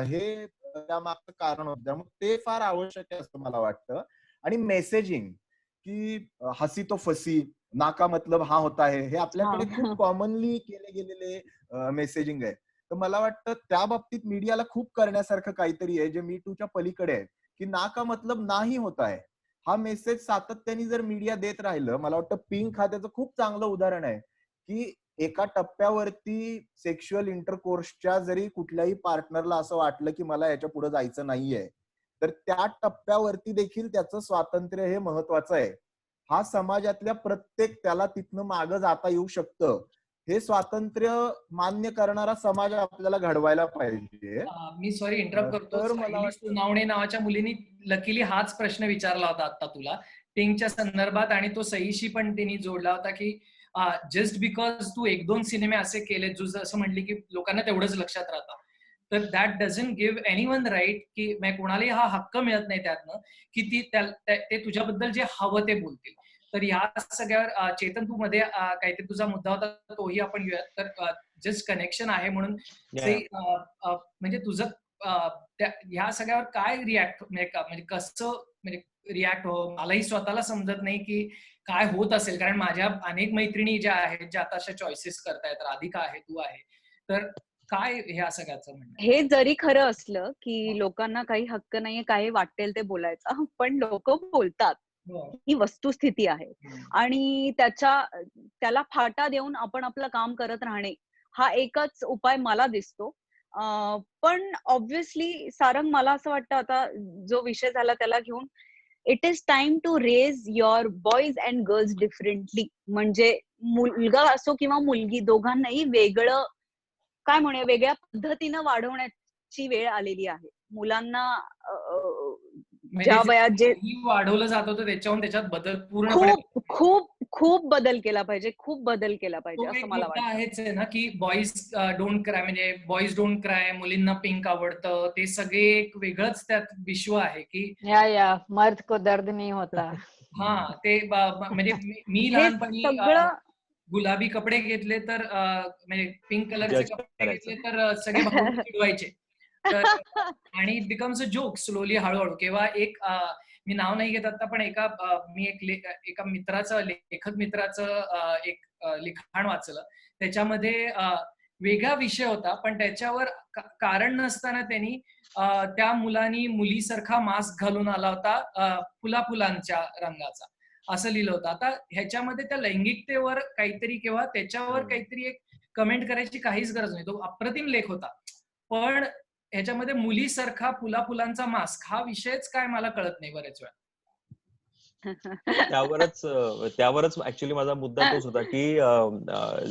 [SPEAKER 4] हे त्यामागचं कारण होतं. त्यामुळे ते फार आवश्यक आहे असं मला वाटतं. आणि मेसेजिंग की हसी तो फसी, ना का मतलब हा होता है, हे आपल्याकडे खूप कॉमनली केले गेलेले मेसेजिंग आहे. तर मला वाटतं त्या बाबतीत मीडियाला खूप करण्यासारखं काहीतरी आहे, जे मी टूच्या पलीकडे आहे. की ना का मतलब नाही होता है हा मेसेज सातत्याने जर मीडिया देत राहिलं, मला वाटतं पिंक हा त्याचं खूप चांगलं उदाहरण आहे. की एका टप्प्यावरती सेक्शुअल इंटरकोर्सच्या जरी कुठल्याही पार्टनरला असं वाटलं की मला याच्या पुढे जायचं नाहीये, तर त्या टप्प्यावरती देखील त्याचं स्वातंत्र्य हे महत्वाचं आहे. हा समाजातल्या प्रत्येक त्याला तिथनं मागं जाता येऊ शकतं हे स्वातंत्र्य मान्य करणारा समाज आपल्याला घडवायला पाहिजे.
[SPEAKER 1] मी सॉरी इंटरप्ट करतो.
[SPEAKER 4] तर मला
[SPEAKER 1] सायली सोनावणे नावाच्या मुलीने लकीली हाच प्रश्न विचारला होता आता तुला टिंगच्या संदर्भात, आणि तो सईशी पण त्यांनी जोडला होता की जस्ट बिकॉज तू 1-2 सिनेमे असे केले जसं म्हणली की लोकांना तेवढंच लक्षात राहतं, तर that doesn't give anyone right की कोणालाही हा हक्क मिळत नाही त्यातनं की ते तुझ्याबद्दल जे हवं ते बोलतील. तर या सगळ्यावर चेतन तू मध्ये काहीतरी तुझा मुद्दा होता तोही आपण घेऊयात. तर जस्ट कनेक्शन आहे म्हणून म्हणजे तुझं ह्या सगळ्यावर काय रिॲक्ट म्हणजे कसं म्हणजे रिॲक्ट हो, मलाही स्वतःला समजत नाही की काय होत असेल, कारण माझ्या अनेक मैत्रिणी ज्या आहेत ज्या आता अशा चॉईसेस करतायत, राधिका आहे, तू आहे, तर काय ह्या सगळ्याचं म्हणणं?
[SPEAKER 3] हे जरी खरं असलं की लोकांना काही हक्क नाहीये काही वाटेल ते बोलायचा, पण लोक बोलतात, ही वस्तुस्थिती आहे. आणि त्याला फाटा देऊन आपण आपलं काम करत राहणे हा एकच उपाय मला दिसतो. पण ऑब्व्हियसली सारंग, मला असं वाटतं आता जो विषय झाला त्याला घेऊन, it is time to raise your boys and girls differently. म्हणजे मुलगा असो किंवा मुलगी, दोघांनाही वेगळं काय म्हणूया, वेगळ्या पद्धतीनं वाढवण्याची वेळ आलेली आहे. मुलांना ज्या वयात जे
[SPEAKER 1] वाढवलं जात होतं त्याच्यात बदल
[SPEAKER 3] खूप खूप खूप बदल केला पाहिजे, खूप बदल केला पाहिजे असं मला वाटतं.
[SPEAKER 1] आहेच आहे ना की बॉईज डोंट क्राय, म्हणजे बॉईज डोंट क्राय, मुलींना पिंक आवडतं, ते सगळे एक वेगळंच त्यात विश्व आहे की
[SPEAKER 2] या मर्द को दर्द नाही होता.
[SPEAKER 1] हा ते म्हणजे मी लहानपणी गुलाबी कपडे घेतले तर म्हणजे पिंक कलरचे कपडे घेतले तर सगळे भाऊ चिडवायचे. आणि it becomes a joke slowly, हळूहळू. किंवा मी नाव नाही घेत आता, पण मी एका मित्राचं, लेखक मित्राचं एक लिखाण वाचलं. त्याच्यामध्ये वेगळा विषय होता, पण त्याच्यावर कारण नसताना त्यांनी त्या मुलांनी मुलीसारखा मास्क घालून आला होता फुलाफुलांच्या रंगाचा, असं लिहिलं होतं. आता ह्याच्यामध्ये त्या लैंगिकतेवर काहीतरी किंवा त्याच्यावर काहीतरी एक कमेंट करायची काहीच गरज नाही. तो अप्रतिम लेख होता, पण ह्याच्यामध्ये मुलीसारखा फुलाफुलांचा मास्क हा विषयच काय मला कळत नाही बरेच वेळा.
[SPEAKER 5] त्यावरच ऍक्च्युअली माझा मुद्दा तोच होता की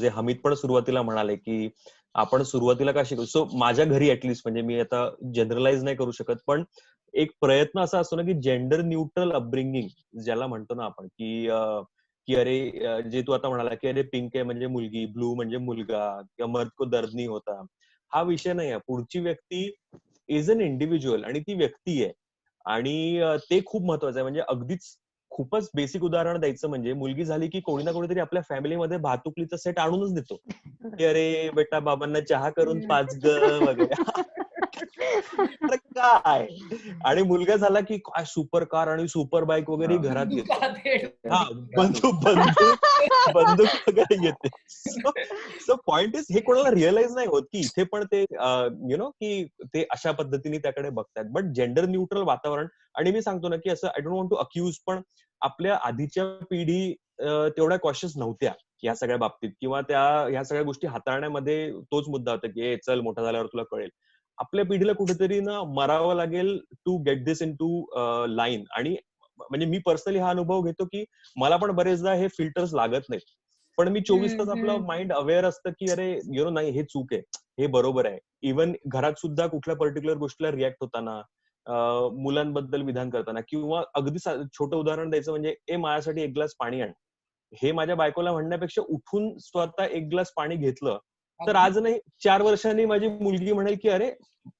[SPEAKER 5] जे हमीद पण सुरुवातीला म्हणाले की आपण सुरुवातीला का शिकू. सो माझ्या घरी ऍटलिस्ट, म्हणजे मी आता जनरलाइज नाही करू शकत, पण एक प्रयत्न असा असतो ना की जेंडर न्यूट्रल अपब्रिंगिंग ज्याला म्हणतो ना आपण, की अरे जे तू आता म्हणाला की अरे पिंक आहे म्हणजे मुलगी, ब्लू म्हणजे मुलगा, किंवा मर्द को दर्द नहीं होता, हा विषय नाही आहे. पुढची व्यक्ती इज अन इंडिव्हिज्युअल आणि ती व्यक्ती आहे, आणि ते खूप महत्वाचं आहे. म्हणजे अगदीच खूपच बेसिक उदाहरण द्यायचं म्हणजे, मुलगी झाली की कोणी ना कोणीतरी आपल्या फॅमिलीमध्ये भातुकलीचा सेट आणूनच देतो की अरे बेटा बाबांना चहा करून पाच ग वगैरे. अरे काय, आणि मुलगा झाला की काय सुपर कार आणि सुपर बाईक वगैरे घरात येते. हा, बंदूक वगैरे येते. सो पॉइंट इज, हे कोणाला रिअलाइज नाही होत की इथे पण ते की ते अशा पद्धतीने त्याकडे बघतात. बट जेंडर न्यूट्रल वातावरण, आणि मी सांगतो ना की असं I don't want to accuse, पण आपल्या आधीच्या पिढी तेवढ्या कॉशियस नव्हत्या या सगळ्या बाबतीत, किंवा ह्या सगळ्या गोष्टी हाताळण्यामध्ये तोच मुद्दा होता की चल मोठा झाल्यावर तुला कळेल. आपल्या पिढीला कुठेतरी ना मरावं लागेल to get this into line. आणि म्हणजे मी पर्सनली हा अनुभव घेतो की मला पण बरेचदा हे फिल्टर्स लागत नाहीत, पण मी 24 तास आपलं माइंड अवेअर असतं की अरे नाही हे चूक आहे, हे बरोबर आहे. इव्हन घरात सुद्धा कुठल्या पर्टिक्युलर गोष्टीला रिॲक्ट होताना, मुलांबद्दल विधान करताना, किंवा अगदी छोटं उदाहरण द्यायचं म्हणजे माझ्यासाठी एक ग्लास पाणी आण, हे माझ्या बायकोला म्हणण्यापेक्षा उठून स्वतः एक ग्लास पाणी घेतलं तर आज नाही 4 वर्षांनी माझी मुलगी म्हणेल की अरे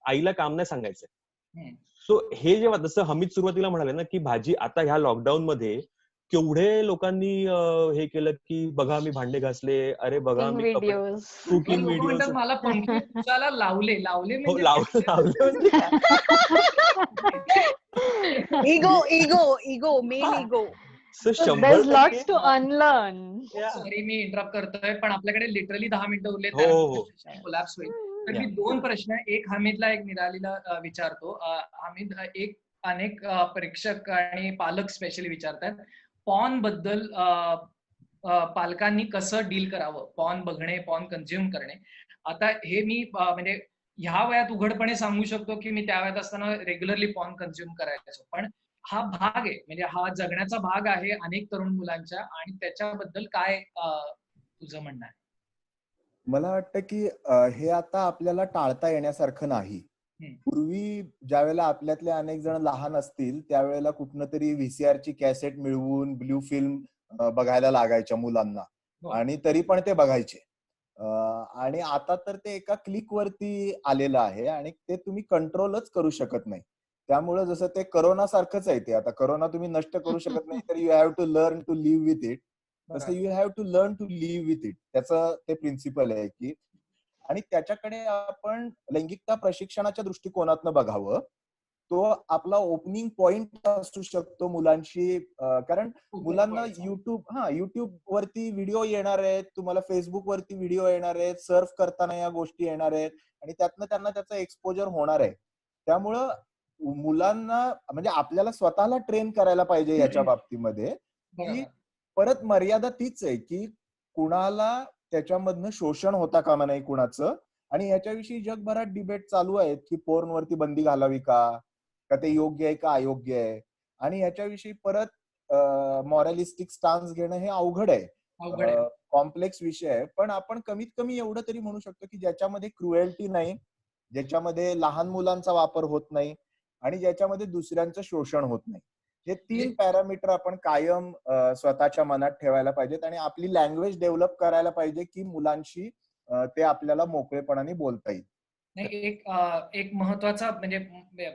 [SPEAKER 5] आईला काम नाही सांगायचंय. सो हे जेव्हा, जसं हमीद सुरुवातीला म्हणाले ना की भाजी, आता ह्या लॉकडाऊन मध्ये केवढे लोकांनी हे केलं की बघा मी भांडे घासले, अरे बघा मी कुकिंग व्हिडिओज,
[SPEAKER 1] मला पंखे पुसायला लावले
[SPEAKER 5] हो लावले म्हणजे
[SPEAKER 3] ego main ego.
[SPEAKER 2] Lots to unlearn.
[SPEAKER 1] Sorry मी इंटरप्ट करतोय, पण आपल्याकडे लिटरली 10 मिनिटं उरले, कोलॅप्स होईल. तर मी 2 प्रश्न, एक हमीदला एक निरालीला विचारतो. हमीद, एक अनेक प्रेक्षक आणि पालक स्पेशली विचारतात पॉर्न बद्दल, पालकांनी कसं डील करावं, पॉर्न बघणे, पॉर्न कन्झ्युम करणे. आता हे मी म्हणजे ह्या वयात उघडपणे सांगू शकतो की मी त्या वयात असताना रेग्युलरली पॉर्न कन्झ्युम करायचो, पण हा भाग आहे, म्हणजे हा जगण्याचा भाग आहे अनेक तरुण मुलांच्या, आणि त्याच्याबद्दल काय तुझं म्हणणं आहे?
[SPEAKER 4] मला वाटतं की हे आता आपल्याला टाळता येण्यासारखं नाही. पूर्वी ज्यावेळेला आपल्यातले अनेक जण लहान असतील त्यावेळेला कुठनं तरी VCR ची कॅसेट मिळवून ब्लू फिल्म बघायला लागायच्या मुलांना, आणि तरी पण ते बघायचे. आणि आता तर ते एका क्लिक वरती आलेलं आहे आणि ते तुम्ही कंट्रोलच करू शकत नाही. त्यामुळे जसं ते करोना सारखंच आहे. ते आता करोना तुम्ही नष्ट करू शकत नाही, तर you have to learn to live with it. तसं you have to learn to live with it. त्याचं ते प्रिन्सिपल आहे की, आणि त्याच्याकडे आपण लैंगिकता प्रशिक्षणाच्या दृष्टिकोनातनं बघावं. तो आपला ओपनिंग पॉइंट असू शकतो मुलांशी, कारण मुलांना युट्यूब वरती व्हिडिओ येणार आहेत, तुम्हाला फेसबुक वरती व्हिडिओ येणार आहेत, सर्फ करताना या गोष्टी येणार आहेत, आणि त्यातनं त्यांना त्याचं एक्सपोजर होणार आहे. त्यामुळं मुलांना म्हणजे आपल्याला स्वतःला ट्रेन करायला पाहिजे याच्या बाबतीमध्ये, की परत मर्यादा तीच आहे की कुणाला त्याच्यामधनं शोषण होता कामा नाही कुणाचं. आणि याच्याविषयी जगभरात डिबेट चालू आहेत की पोर्न वरती बंदी घालावी का ते योग्य आहे का अयोग्य आहे. आणि याच्याविषयी परत मॉरलिस्टिक स्टान्स घेणं हे अवघड आहे, कॉम्प्लेक्स विषय आहे. पण आपण कमीत कमी एवढं तरी म्हणू शकतो की ज्याच्यामध्ये क्रुएल्टी नाही, ज्याच्यामध्ये लहान मुलांचा वापर होत नाही, आणि ज्याच्यामध्ये दुसऱ्यांचं शोषण होत नाही, हे 3 पॅरामीटर आपण कायम स्वतःच्या मनात ठेवायला पाहिजेत. आणि आपली लँग्वेज डेव्हलप करायला पाहिजे की मुलांशी ते आपल्याला मोकळेपणाने बोलता येईल.
[SPEAKER 1] नाही, एक महत्वाचा म्हणजे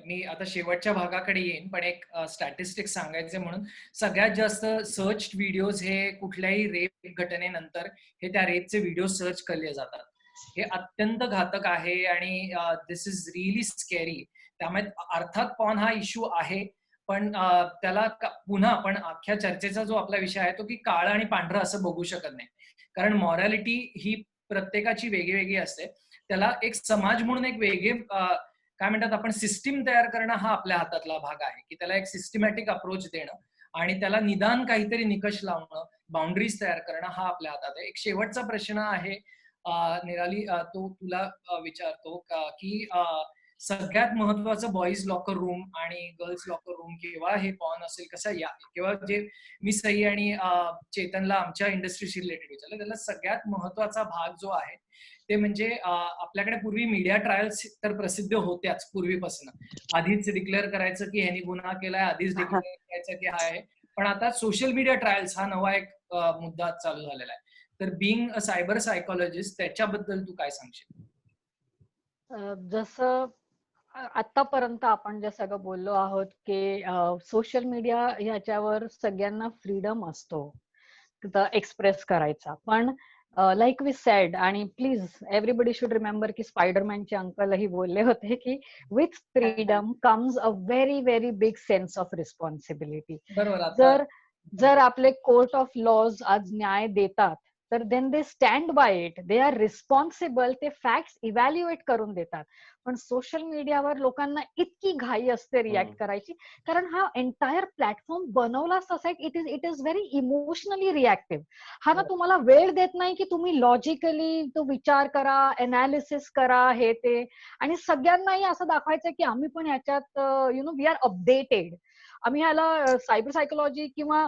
[SPEAKER 1] मी आता शेवटच्या भागाकडे येईन, पण एक स्टॅटिस्टिक्स सांगायचे म्हणून, सगळ्यात जास्त सर्च व्हिडिओज हे कुठल्याही रेप घटनेनंतर हे त्या रेपचे व्हिडिओ सर्च केले जातात. हे अत्यंत घातक आहे आणि दिस इज रिअली स्कॅरी. त्यामुळे अर्थात पॉर्न हा इश्यू आहे, पण त्याला पुन्हा आपण अख्ख्या चर्चेचा जो आपला विषय आहे तो की काळं आणि पांढरं असं बघू शकत नाही, कारण मॉरॅलिटी ही प्रत्येकाची वेगळी असते. त्याला एक समाज म्हणून एक वेगळे काय म्हणतात आपण सिस्टीम तयार करणं हा आपल्या हातातला भाग आहे, की त्याला एक सिस्टमॅटिक अप्रोच देणं आणि त्याला निदान काहीतरी निकष लावणं, बाउंड्रीज तयार करणं हा आपल्या हातात आहे. एक शेवटचा प्रश्न आहे निराली, तो तुला विचारतो की सगळ्यात महत्वाचं बॉईज लॉकर रूम आणि गर्ल्स लॉकर रूम, किंवा हे पॉर्न असेल कसं या, किंवा जे मी सई आणि चेतनला आमच्या इंडस्ट्रीशी रिलेटेड विचारलं, त्याला सगळ्यात महत्वाचा भाग जो आहे ते म्हणजे आपल्याकडे पूर्वी मीडिया ट्रायल्स तर प्रसिद्ध होत्याच पूर्वीपासून. आधीच डिक्लेअर करायचं की ह्यांनी गुन्हा केलाय, आधीच डिक्लेअर करायचं की हा आहे. पण आता सोशल मीडिया ट्रायल्स हा नवा एक मुद्दा चालू झालेला आहे. तर बिंग अ सायबर सायकोलॉजिस्ट, त्याच्याबद्दल तू काय सांगशील?
[SPEAKER 2] जसं आतापर्यंत आपण जे सगळं बोललो आहोत की सोशल मीडिया ह्याच्यावर सगळ्यांना फ्रीडम असतो एक्सप्रेस करायचा, पण लाईक वी सेड, आणि प्लीज एव्हरीबडी शुड रिमेंबर की स्पायडरमॅनचे अंकलही बोलले होते की with freedom comes a very very big sense of responsibility. जर आपले कोर्ट ऑफ लॉज आज न्याय देतात तर then they stand by it, they are responsible, ते फॅक्ट्स इव्हॅल्युएट करून देतात. पण सोशल मीडियावर लोकांना इतकी घाई असते रिॲक्ट करायची, कारण हा एंटायर प्लॅटफॉर्म बनवलाच तसा आहे, it is very emotionally reactive. हा ना तुम्हाला वेळ देत नाही की तुम्ही लॉजिकली तो विचार करा, एनालिसिस करा, हे ते. आणि सगळ्यांनाही असं दाखवायचं की आम्ही पण ह्याच्यात वी आर अपडेटेड. आम्ही ह्याला सायबर सायकोलॉजी किंवा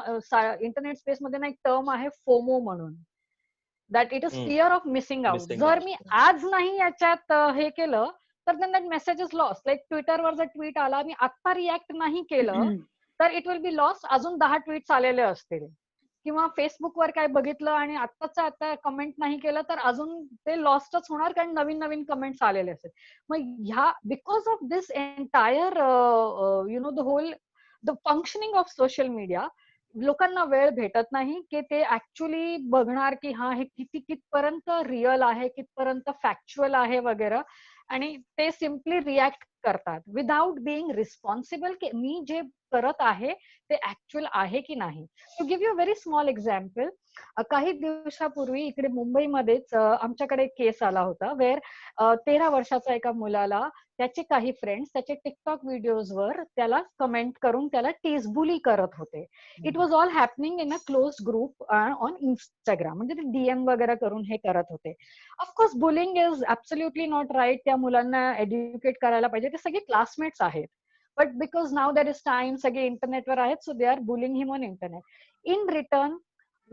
[SPEAKER 2] इंटरनेट स्पेस मध्ये ना एक टर्म आहे फोमो म्हणून, that it is fear of missing out. जर मी आज नाही याच्यात हे केलं तर that message is loss. Like ट्विटरवर जर ट्विट आला, मी आत्ता रिॲक्ट नाही केलं तर इट विल बी लॉस, अजून 10 ट्विट्स आलेले असतील. किंवा फेसबुकवर काय बघितलं आणि आता कमेंट नाही केलं तर अजून ते लॉस्टच होणार, कारण नवीन नवीन कमेंट्स आलेले असतील. मग ह्या because of this entire the whole the functioning of social media, लोकांना वेळ भेटत नाही की ते ऍक्च्युली बघणार की हा हे कितपर्यंत रिअल आहे, कितपर्यंत फॅक्च्युअल आहे वगैरे, आणि ते सिम्पली रिॲक्ट करतात विदाउट बिईंग रिस्पॉन्सिबल की मी जे करत आहे ते ऍक्च्युअल आहे की नाही. To give you very small example, काही दिवसापूर्वी इकडे मुंबईमध्येच आमच्याकडे केस आला होता वेअर 13 वर्षाचा एका मुलाला त्याचे काही फ्रेंड्स त्याचे टिकटॉक व्हिडिओजवर त्याला कमेंट करून त्याला टीजबुली करत होते. It was all happening in a close group on Instagram. म्हणजे ते डीएम वगैरे करून हे करत होते. Of course bullying is absolutely not right. त्या मुलांना एज्युकेट करायला पाहिजे. ते सगळे क्लासमेट्स आहेत. But because now there is time, सगळे इंटरनेटवर आहेत, so they are bullying him on internet. In return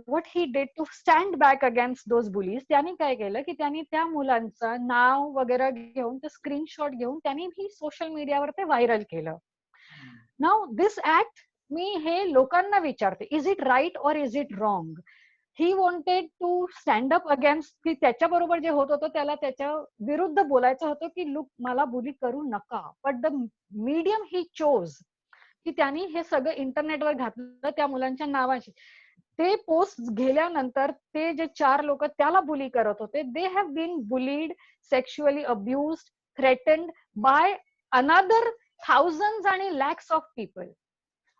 [SPEAKER 2] what he did to stand back against those bullies, त्यांनी काय केलं की त्यांनी त्या मुलांचं नाव वगैरे घेऊन ते स्क्रीनशॉट घेऊन त्यांनी ही सोशल मीडियावर ते व्हायरल केलं. नाउ दिस ऍक्ट मी हे लोकांना विचारते, इज इट राईट और is it wrong? He wanted to stand up against, की त्याच्याबरोबर जे होत होतं त्याला त्याच्या विरुद्ध बोलायचं होतं की लुक मला बुली करू नका. But the medium he chose की त्यांनी हे सगळं इंटरनेटवर घातलं त्या मुलांच्या नावाशी. ते पोस्ट गेल्यानंतर ते जे 4 लोक त्याला बुली करत होते, they have been bullied, sexually abused, threatened by another thousand आणि लॅक्स ऑफ पीपल.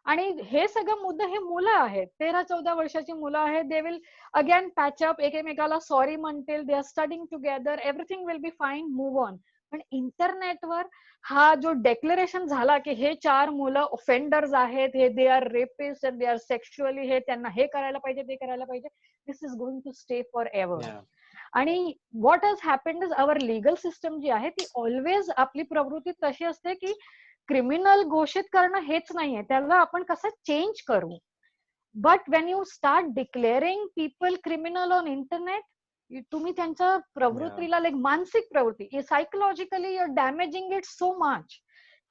[SPEAKER 2] आणि हे सगळं मुद्दा, हे मुलं आहेत, 13-14 वर्षाची मुलं आहेत. They will again patch up, एकमेकाला सॉरी म्हणतील, they are studying together, everything will be fine, move on. पण इंटरनेटवर हा जो डेक्लरेशन झाला की हे 4 मुलं ऑफेंडर्स आहेत, हे they are rapist and they are sexually, हे त्यांना हे करायला पाहिजे, ते करायला पाहिजे, this is going to stay forever. आणि what has happened is our legal system जी आहे ती ऑलवेज आपली प्रवृत्ती तशी असते की क्रिमिनल घोषित करणं हेच नाहीये, त्याला आपण कसं चेंज करू. But when you start declaring people criminal on internet, तुम्ही त्यांच्या प्रवृत्तीला, लाईक मानसिक प्रवृत्ती, psychologically your damaging it so much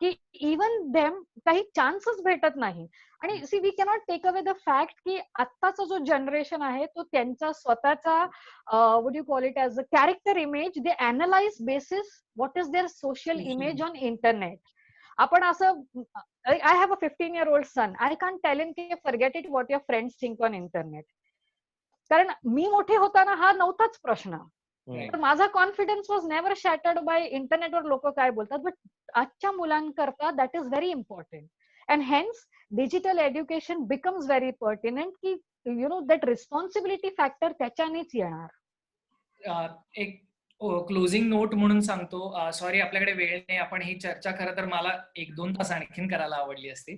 [SPEAKER 2] की इवन देम काही चान्सच भेटत नाही. आणि see we cannot take away the fact की आत्ताचा जो जनरेशन आहे तो त्यांचा स्वतःचा would you call it as a character image, they analyse basis what is their social image on internet. आपण असं, I have a 15-year-old son, I can tell him की forget it what your friends think on internet. कारण मी मोठे होताना हा नव्हताच प्रश्न. तर माझा confidence was never shattered by इंटरनेटवर लोक काय बोलतात. बट आजच्या मुलांकरता that is very important. And hence digital education becomes very pertinent की you know that responsibility factor त्याच्यानेच येणार.
[SPEAKER 1] एक क्लोजिंग नोट म्हणून सांगतो, सॉरी आपल्याकडे वेळ नाही, आपण ही चर्चा खरं तर मला 1-2 तास आणखीन करायला आवडली असती,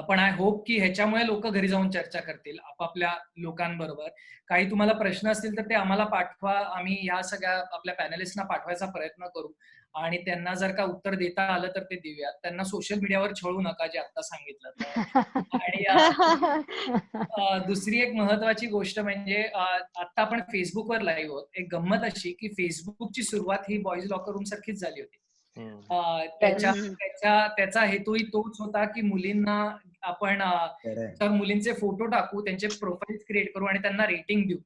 [SPEAKER 1] पण आय होप की ह्याच्यामुळे लोक घरी जाऊन चर्चा करतील आपापल्या लोकांबरोबर. काही तुम्हाला प्रश्न असतील तर ते आम्हाला पाठवा, आम्ही ह्या सगळ्या आपल्या पॅनलिस्टना पाठवायचा प्रयत्न करू आणि त्यांना जर का उत्तर देता आलं तर ते देऊयात. त्यांना सोशल मीडियावर छळू नका, जे आता सांगितलं. आणि दुसरी एक महत्वाची गोष्ट म्हणजे आता आपण फेसबुकवर लाईव्ह आहोत. एक गंमत अशी की फेसबुकची सुरुवात ही बॉईज लॉकर रूम सारखीच झाली होती. त्याचा हेतूही तोच होता की मुलींना आपण मुलींचे फोटो टाकू, त्यांचे प्रोफाईल्स क्रिएट करू आणि त्यांना रेटिंग देऊ.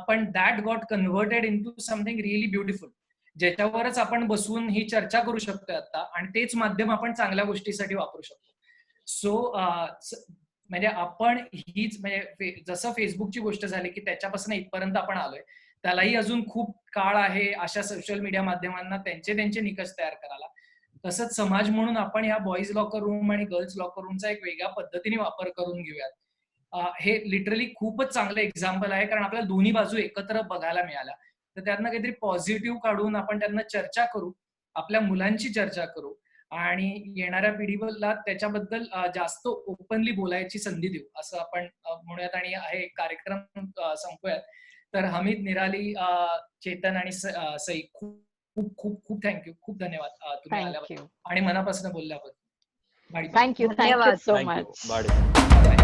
[SPEAKER 1] पण that got converted into something really beautiful, ज्याच्यावरच आपण बसून ही चर्चा करू शकतो आता, आणि तेच माध्यम आपण चांगल्या गोष्टीसाठी वापरू शकतो. सो म्हणजे आपण हीच, म्हणजे जसं फेसबुकची गोष्ट झाली की त्याच्यापासून इथपर्यंत आपण आलोय, त्यालाही अजून खूप काळ आहे अशा सोशल मीडिया माध्यमांना त्यांचे निकष तयार करायला. तसंच समाज म्हणून आपण ह्या बॉईज लॉकर रूम आणि गर्ल्स लॉकर रूमचा एक वेगळ्या पद्धतीने वापर करून घेऊयात. हे लिटरली खूपच चांगलं एक्झाम्पल आहे, कारण आपल्याला दोन्ही बाजू एकत्र बघायला मिळाल्या. तर त्यातनं काहीतरी पॉझिटिव्ह काढून आपण त्यांना चर्चा करू, आपल्या मुलांची चर्चा करू आणि येणाऱ्या पिढीला त्याच्याबद्दल जास्त ओपनली बोलायची संधी देऊ, असं आपण म्हणूयात. आणि हे कार्यक्रम संपूयात. तर हमीद, निराली, चेतन आणि सई, खूप खूप खूप खूप थँक्यू, खूप धन्यवाद तुम्ही आल्याबद्दल आणि मनापासून बोलल्याबद्दल.
[SPEAKER 2] Thank you so much.